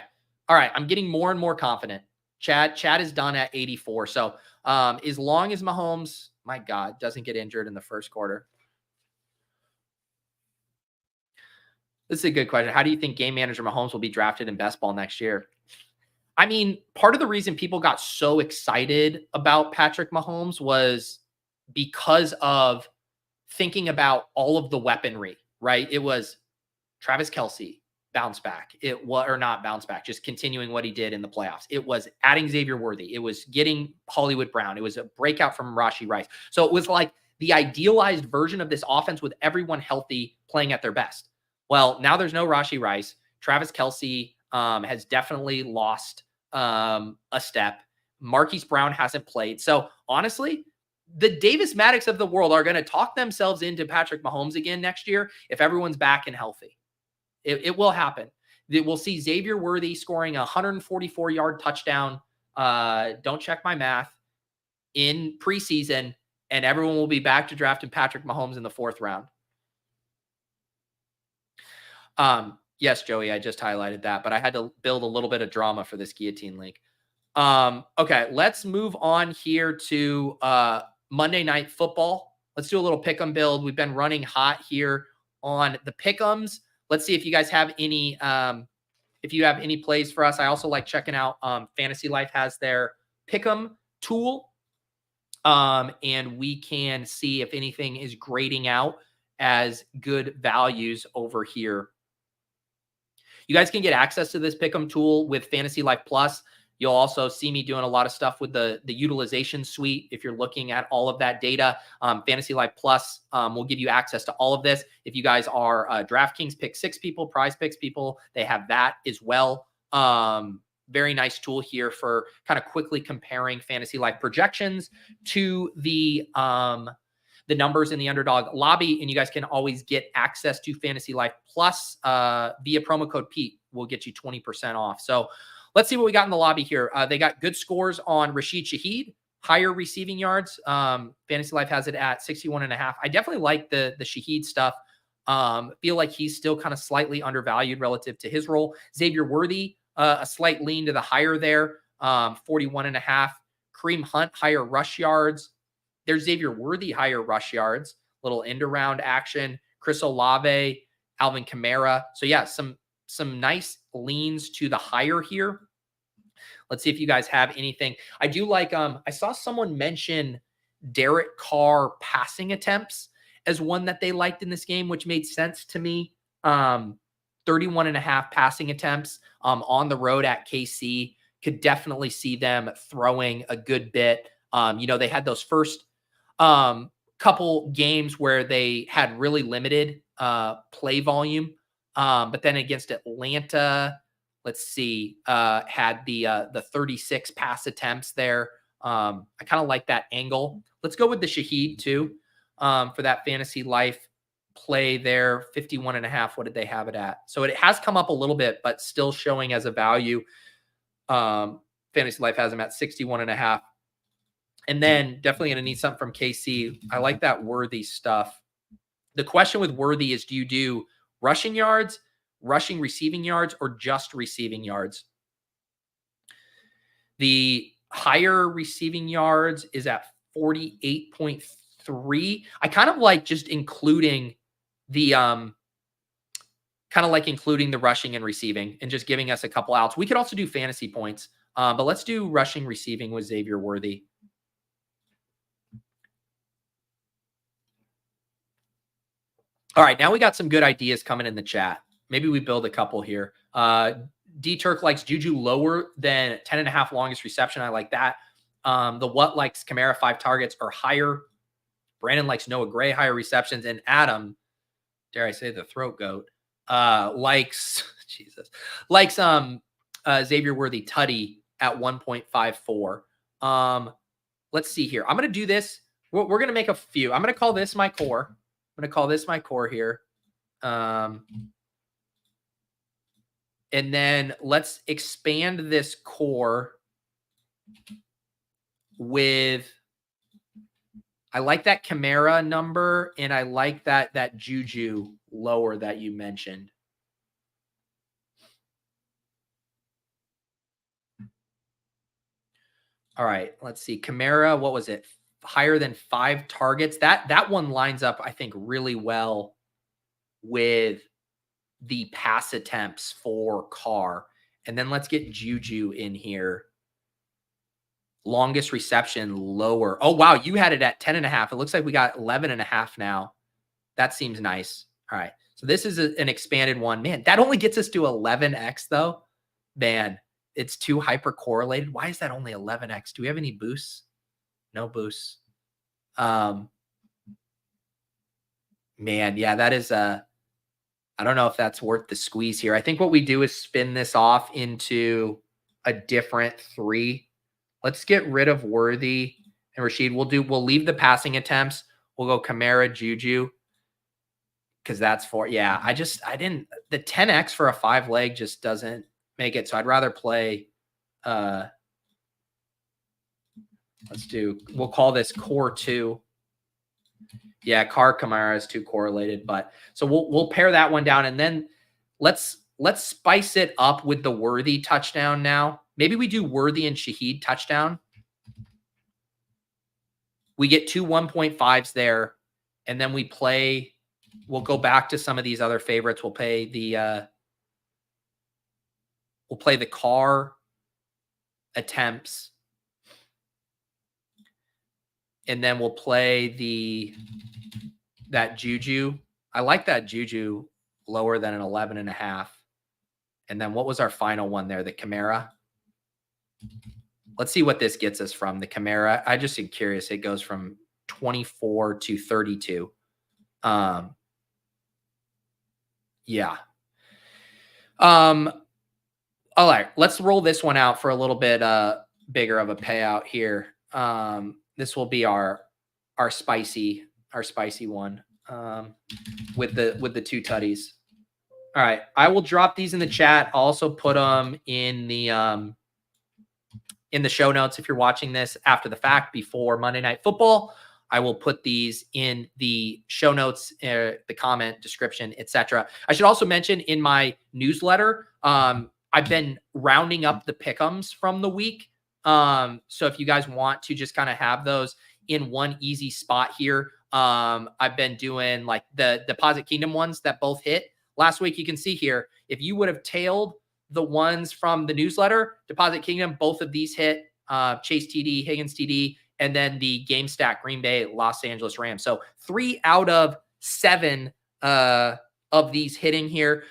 All right. I'm getting more and more confident. Chad is done at 84. So as long as Mahomes, my God, doesn't get injured in the first quarter. This is a good question. How do you think game manager Mahomes will be drafted in best ball next year? I mean, part of the reason people got so excited about Patrick Mahomes was because of thinking about all of the weaponry, right? It was Travis Kelce, bounce back. It was, or not bounce back, just continuing what he did in the playoffs. It was adding Xavier Worthy. It was getting Hollywood Brown. It was a breakout from Rashee Rice. So it was like the idealized version of this offense with everyone healthy playing at their best. Well, now there's no Rashee Rice. Travis Kelce has definitely lost a step. Marquise Brown hasn't played. So honestly, the Davis Maddocks of the world are going to talk themselves into Patrick Mahomes again next year if everyone's back and healthy. It will happen. We'll see Xavier Worthy scoring a 144-yard touchdown. Don't check my math in preseason, and everyone will be back to drafting Patrick Mahomes in the 4th round. Yes, Joey, I just highlighted that, but I had to build a little bit of drama for this Guillotine League. Okay, let's move on here to Monday Night Football. Let's do a little pick 'em build. We've been running hot here on the pick 'ems. Let's see if you guys have any plays for us. I also like checking out Fantasy Life has their pick 'em tool. And we can see if anything is grading out as good values over here. You guys can get access to this pick 'em tool with Fantasy Life Plus. You'll also see me doing a lot of stuff with the utilization suite. If you're looking at all of that data, Fantasy Life Plus will give you access to all of this. If you guys are DraftKings Pick 6 people, Prize Picks people, they have that as well. Very nice tool here for kind of quickly comparing Fantasy Life projections to the numbers in the Underdog lobby. And you guys can always get access to Fantasy Life Plus via promo code Pete. We'll get you 20% off. So let's see what we got in the lobby here. They got good scores on Rashid Shaheed, higher receiving yards. Fantasy Life has it at 61.5. I definitely like the Shaheed stuff. Feel like he's still kind of slightly undervalued relative to his role. Xavier Worthy, a slight lean to the higher there, 41.5. Kareem Hunt, higher rush yards. There's Xavier Worthy, higher rush yards, little end around action. Chris Olave, Alvin Kamara. So yeah, some nice leans to the higher here. Let's see if you guys have anything. I do like, I saw someone mention Derek Carr passing attempts as one that they liked in this game, which made sense to me. 31.5 passing attempts on the road at KC. Could definitely see them throwing a good bit. They had those first couple games where they had really limited play volume. But then against Atlanta, let's see, had the 36 pass attempts there. I kind of like that angle. Let's go with the Shaheed too for that fantasy life play there. 51.5. What did they have it at? So it has come up a little bit, but still showing as a value. Fantasy life has them at 61.5. And then definitely going to need something from KC. I like that Worthy stuff. The question with Worthy is, do you do rushing yards, rushing receiving yards, or just receiving yards? The higher receiving yards is at 48.3. I kind of like just including the the rushing and receiving and just giving us a couple outs. We could also do fantasy points, but let's do rushing receiving with Xavier Worthy. All right, now we got some good ideas coming in the chat. Maybe we build a couple here. D-Turk likes Juju lower than 10.5 longest reception. I like that. The What likes Kamara 5 targets or higher. Brandon likes Noah Gray, higher receptions. And Adam, dare I say the throat goat, likes Xavier Worthy Tutty at 1.54. Let's see here. I'm going to do this. We're going to make a few. I'm going to call this my core. I'm going to call this my core here. And then let's expand this core with, I like that Kamara number, and I like that Juju lower that you mentioned. All right, let's see. Kamara, what was it? Higher than 5 targets. That one lines up, I think, really well with the pass attempts for Carr. And then let's get Juju in here. Longest reception lower. Oh, wow. You had it at 10.5. It looks like we got 11.5 now. That seems nice. All right. So this is an expanded one. Man, that only gets us to 11x though. Man, it's too hyper correlated. Why is that only 11x? Do we have any boosts? No boosts. Man, yeah, that is I don't know if that's worth the squeeze here. I think what we do is spin this off into a different 3. Let's get rid of Worthy and Rashid. We'll leave the passing attempts. We'll go Kamara, Juju, because that's for, yeah, I didn't, the 10x for a 5 leg just doesn't make it. So I'd rather play, we'll call this core 2. Yeah, Carr Kamara is too correlated, but so we'll pare that one down, and then let's spice it up with the Worthy touchdown now. Maybe we do Worthy and Shaheed touchdown. We get 2 1.5s there, and then we'll go back to some of these other favorites. We'll play the Carr attempts. And then we'll play that Juju. I like that Juju lower than an 11.5. And then what was our final one there? The Kamara. Let's see what this gets us from the Kamara. I just am curious. It goes from 24 to 32. Yeah. All right. Let's roll this one out for a little bit bigger of a payout here. This will be our spicy one with the 2 tutties. All right, I will drop these in the chat. I'll also put them in the show notes if you're watching this after the fact before Monday Night Football. I will put these in the show notes, the comment, description, etc. I should also mention in my newsletter, I've been rounding up the pick'ems from the week. So if you guys want to just kind of have those in one easy spot here, I've been doing like the Deposit Kingdom ones that both hit last week. You can see here, if you would have tailed the ones from the newsletter, Deposit Kingdom, both of these hit, Chase TD, Higgins TD, and then the Game Stack Green Bay, Los Angeles Rams. So 3 out of 7 of these hitting here.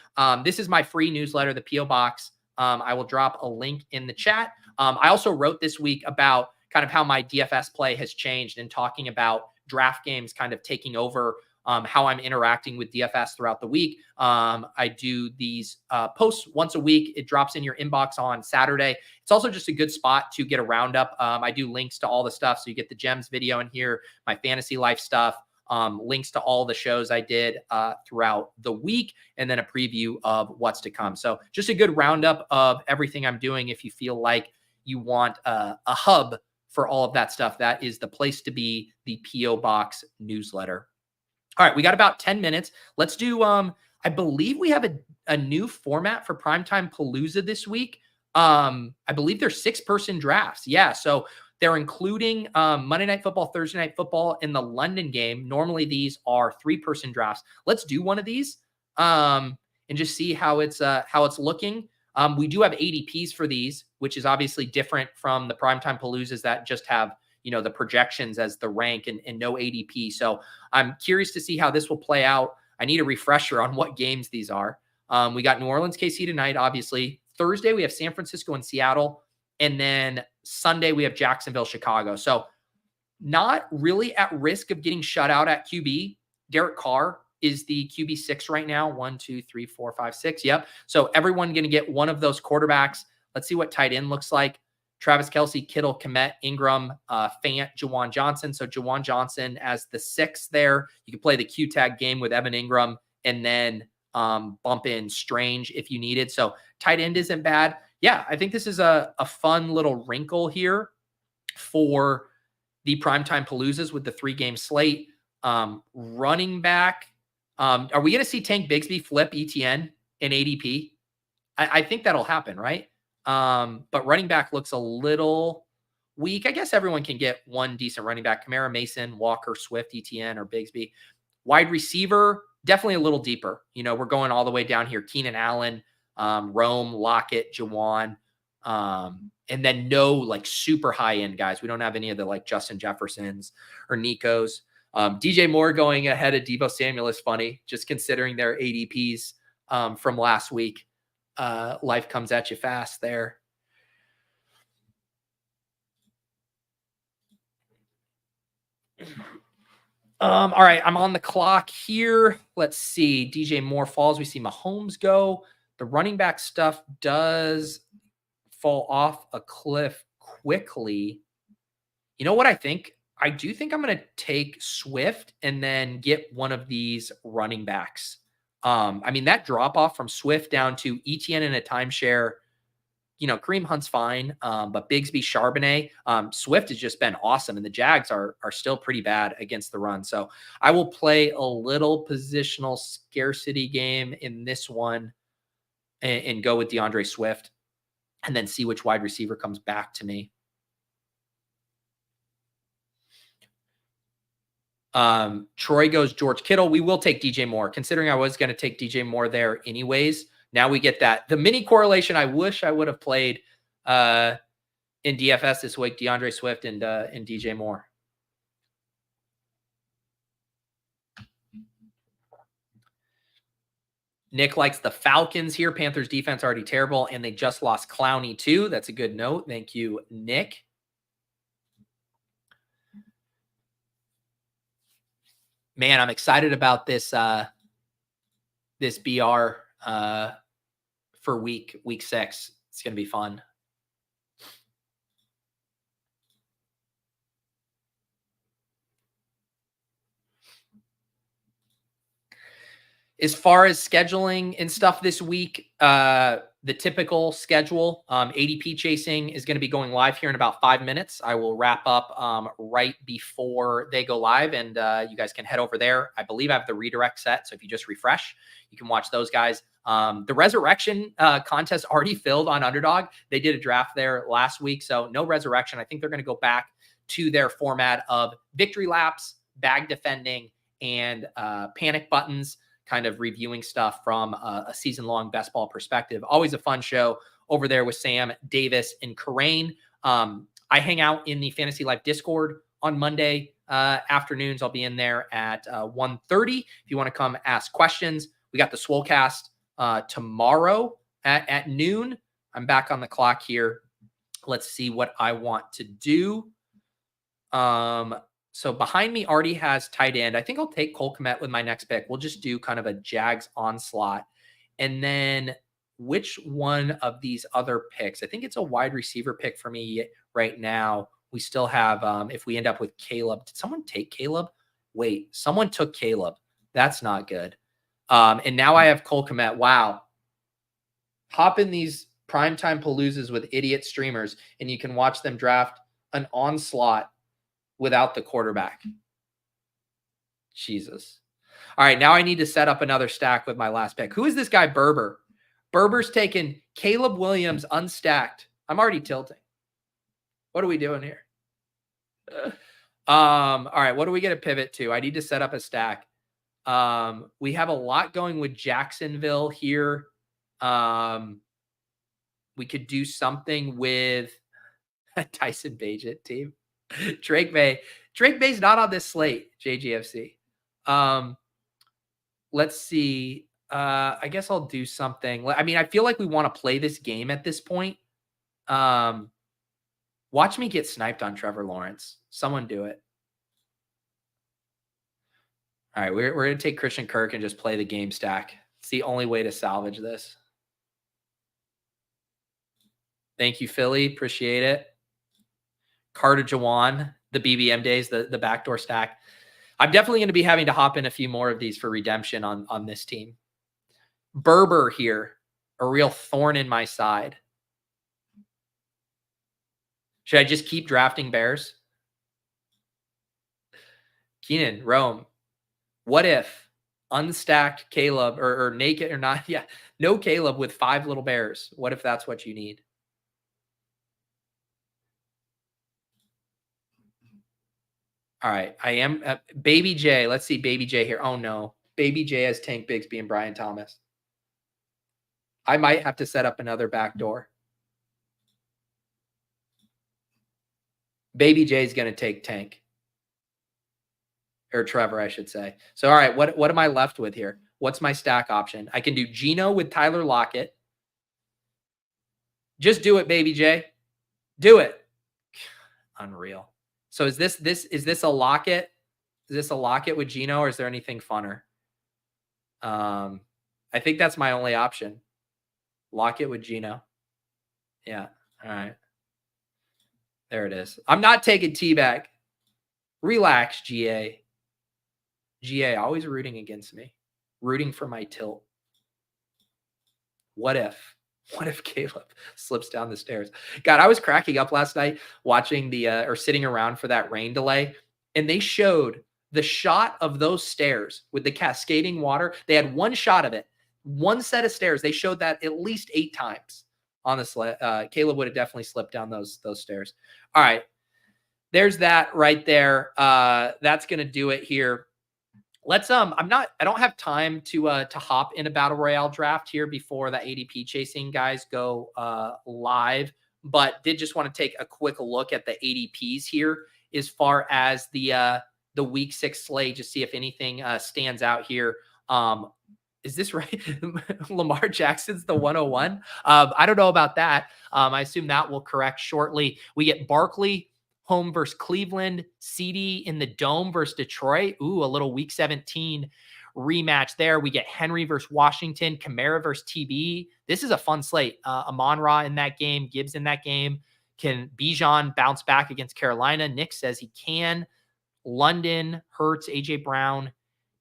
This is my free newsletter, the P.O. Box. I will drop a link in the chat. I also wrote this week about kind of how my DFS play has changed and talking about draft games kind of taking over how I'm interacting with DFS throughout the week. I do these posts once a week. It drops in your inbox on Saturday. It's also just a good spot to get a roundup. I do links to all the stuff. So you get the Gems video in here, my fantasy life stuff, links to all the shows I did throughout the week, and then a preview of what's to come. So just a good roundup of everything I'm doing. If you feel like you want a hub for all of that stuff, that is the place to be, the P.O. Box newsletter. All right, we got about 10 minutes. Let's do, I believe we have a new format for Primetime Palooza this week. I believe they're 6-person drafts. Yeah, so they're including Monday Night Football, Thursday Night Football, in the London game. Normally, these are 3-person drafts. Let's do one of these and just see how it's looking. We do have ADPs for these, which is obviously different from the Primetime Paloozas that just have, you know, the projections as the rank and no ADP. So I'm curious to see how this will play out. I need a refresher on what games these are. We got New Orleans, KC tonight, obviously. Thursday, we have San Francisco and Seattle. And then Sunday, we have Jacksonville, Chicago. So not really at risk of getting shut out at QB. Derek Carr is the QB 6 right now. 1, 2, 3, 4, 5, 6. Yep. So everyone going to get one of those quarterbacks. Let's see what tight end looks like. Travis Kelce, Kittle, Kmet, Ingram, Fant, Jawan Johnson. So Jawan Johnson as the 6 there. You can play the Q-tag game with Evan Ingram and then bump in Strange if you needed. So tight end isn't bad. Yeah, I think this is a fun little wrinkle here for the Primetime Paloozas with the 3-game slate. Running back. Are we going to see Tank Bigsby flip ETN in ADP? I think that'll happen, right? But running back looks a little weak. I guess everyone can get one decent running back. Kamara, Mason, Walker, Swift, ETN, or Bigsby. Wide receiver, definitely a little deeper. You know, we're going all the way down here. Keenan Allen, Rome, Lockett, Jawan, and then no like super high end guys. We don't have any of the like Justin Jeffersons or Nikos. DJ Moore going ahead of Deebo Samuel is funny, just considering their ADPs from last week. Life comes at you fast there. All right, I'm on the clock here. Let's see. DJ Moore falls. We see Mahomes go. The running back stuff does fall off a cliff quickly. You know what I think? I do think I'm going to take Swift and then get one of these running backs. I mean, that drop off from Swift down to ETN in a timeshare, you know, Kareem Hunt's fine. But Bigsby, Charbonnet, Swift has just been awesome. And the Jags are still pretty bad against the run. So I will play a little positional scarcity game in this one and go with DeAndre Swift and then see which wide receiver comes back to me. Troy goes George Kittle. We will take DJ Moore, considering I was going to take DJ Moore there anyways. Now we get the mini correlation. I wish I would have played in DFS this week, DeAndre Swift and DJ Moore. Nick likes the Falcons here. Panthers defense already terrible, and they just lost Clowney too. That's a good note. Thank you, Nick. Man, I'm excited about this this BR for week 6. It's going to be fun. As far as scheduling and stuff this week, the typical schedule, ADP chasing is going to be going live here in about 5 minutes. I will wrap up right before they go live, and you guys can head over there. I believe I have the redirect set, so if you just refresh, you can watch those guys. The Resurrection contest already filled on Underdog. They did a draft there last week, so no Resurrection. I think they're going to go back to their format of victory laps, bag defending, and panic buttons, kind of reviewing stuff from a season-long best ball perspective. Always a fun show over there with Sam, Davis, and Karain. I hang out in the Fantasy Life Discord on Monday afternoons. I'll be in there at 1:30 if you want to come ask questions. We got the Swolecast tomorrow at noon. I'm back on the clock here. Let's see what I want to do. So behind me already has tight end. I think I'll take Cole Kmet with my next pick. We'll just do kind of a Jags onslaught. And then which one of these other picks? I think it's a wide receiver pick for me right now. We still have, if we end up with Caleb, did someone take Caleb? Wait, someone took Caleb. That's not good. And now I have Cole Kmet. Wow. Hop in these primetime paloozas with idiot streamers, and you can watch them draft an onslaught without the quarterback. Jesus. All right, now I need to set up another stack with my last pick. Who is this guy, Berber? Berber's taken Caleb Williams unstacked. I'm already tilting. What are we doing here? All right, what do we get to pivot to? I need to set up a stack. We have a lot going with Jacksonville here. We could do something with Tyson Bagent team. Drake May's not on this slate, JGFC. Let's see. I guess I'll do something. I mean, I feel like we want to play this game at this point. Watch me get sniped on Trevor Lawrence. Someone do it. All right, we're going to take Christian Kirk and just play the game stack. It's the only way to salvage this. Thank you, Philly. Appreciate it. Carter Jawan, the BBM days, the backdoor stack. I'm definitely going to be having to hop in a few more of these for redemption on this team. Berber here, a real thorn in my side. Should I just keep drafting Bears? Keenan, Rome. What if unstacked Caleb or naked or not? Yeah, no Caleb with 5 little bears. What if that's what you need? All right, I am Baby J. Let's see Baby J here. Oh no, Baby J has Tank Bigsby and Brian Thomas. I might have to set up another backdoor. Baby J is going to take Tank. Or Trevor, I should say. So, all right, what am I left with here? What's my stack option? I can do Geno with Tyler Lockett. Just do it, Baby J. Do it. Unreal. So is this a Lockett? Is this a Lockett with Geno, or is there anything funner? I think that's my only option. Lockett with Geno. Yeah. All right. There it is. I'm not taking T-back. Relax, GA. GA, always rooting against me. Rooting for my tilt. What if Caleb slips down the stairs? God, I was cracking up last night watching or sitting around for that rain delay, and they showed the shot of those stairs with the cascading water. They had one shot of it, one set of stairs. They showed that at least 8 times on the sled. Caleb would have definitely slipped down those stairs. All right. There's that right there. That's going to do it here. Let's I don't have time to hop in a battle royale draft here before the ADP chasing guys go live, but did just want to take a quick look at the ADPs here as far as the week 6 slate, just see if anything stands out here. Is this right? Lamar Jackson's the 101. I don't know about that. I assume that will correct shortly. We get Barkley home versus Cleveland, CD in the Dome versus Detroit. Ooh, a little week 17 rematch there. We get Henry versus Washington, Kamara versus TB. This is a fun slate. Amon-Ra in that game, Gibbs in that game. Can Bijan bounce back against Carolina? Nick says he can. London, Hurts, AJ Brown,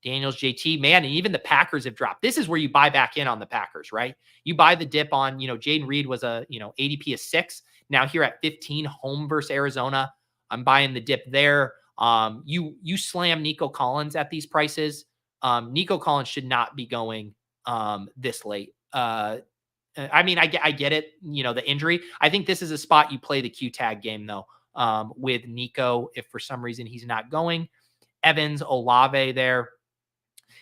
Daniels, JT. Man, and even the Packers have dropped. This is where you buy back in on the Packers, right? You buy the dip on, Jaden Reed was a, ADP of 6. Now here at 15, home versus Arizona. I'm buying the dip there. You slam Nico Collins at these prices. Nico Collins should not be going this late. I mean, I get it, the injury. I think this is a spot you play the Q tag game though, with Nico, if for some reason he's not going. Evans, Olave there.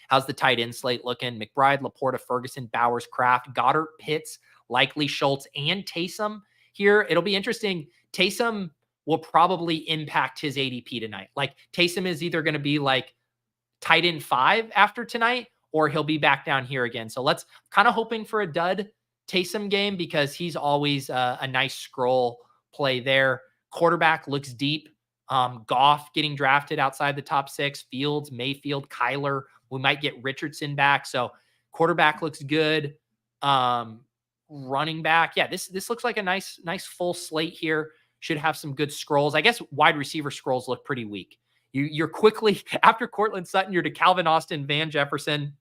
How's the tight end slate looking? McBride, Laporta, Ferguson, Bowers, Kraft, Goddard, Pitts, likely Schultz, and Taysom here. It'll be interesting. Taysom will probably impact his ADP tonight. Like Taysom is either going to be like tight end 5 after tonight, or he'll be back down here again. So let's kind of hoping for a dud Taysom game because he's always a nice scroll play there. Quarterback looks deep. Goff getting drafted outside the top 6. Fields, Mayfield, Kyler. We might get Richardson back. So quarterback looks good. Running back. Yeah, this looks like a nice full slate here. Should have some good scrolls. I guess wide receiver scrolls look pretty weak. You're quickly, after Cortland Sutton, you're to Calvin Austin, Van Jefferson.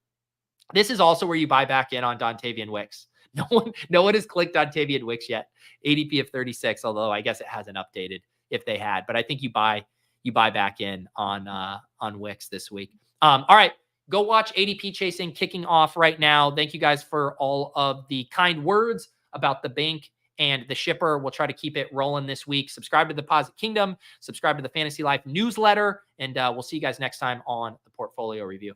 This is also where you buy back in on Dontavian Wicks. No one has clicked Dontavian Wicks yet. ADP of 36, although I guess it hasn't updated if they had. But I think you buy back in on Wicks this week. All right, go watch ADP Chasing kicking off right now. Thank you guys for all of the kind words about the BINK and the shipper. We'll try to keep it rolling this week. Subscribe to the Deposit Kingdom. Subscribe to the Fantasy Life newsletter. And we'll see you guys next time on the Portfolio Review.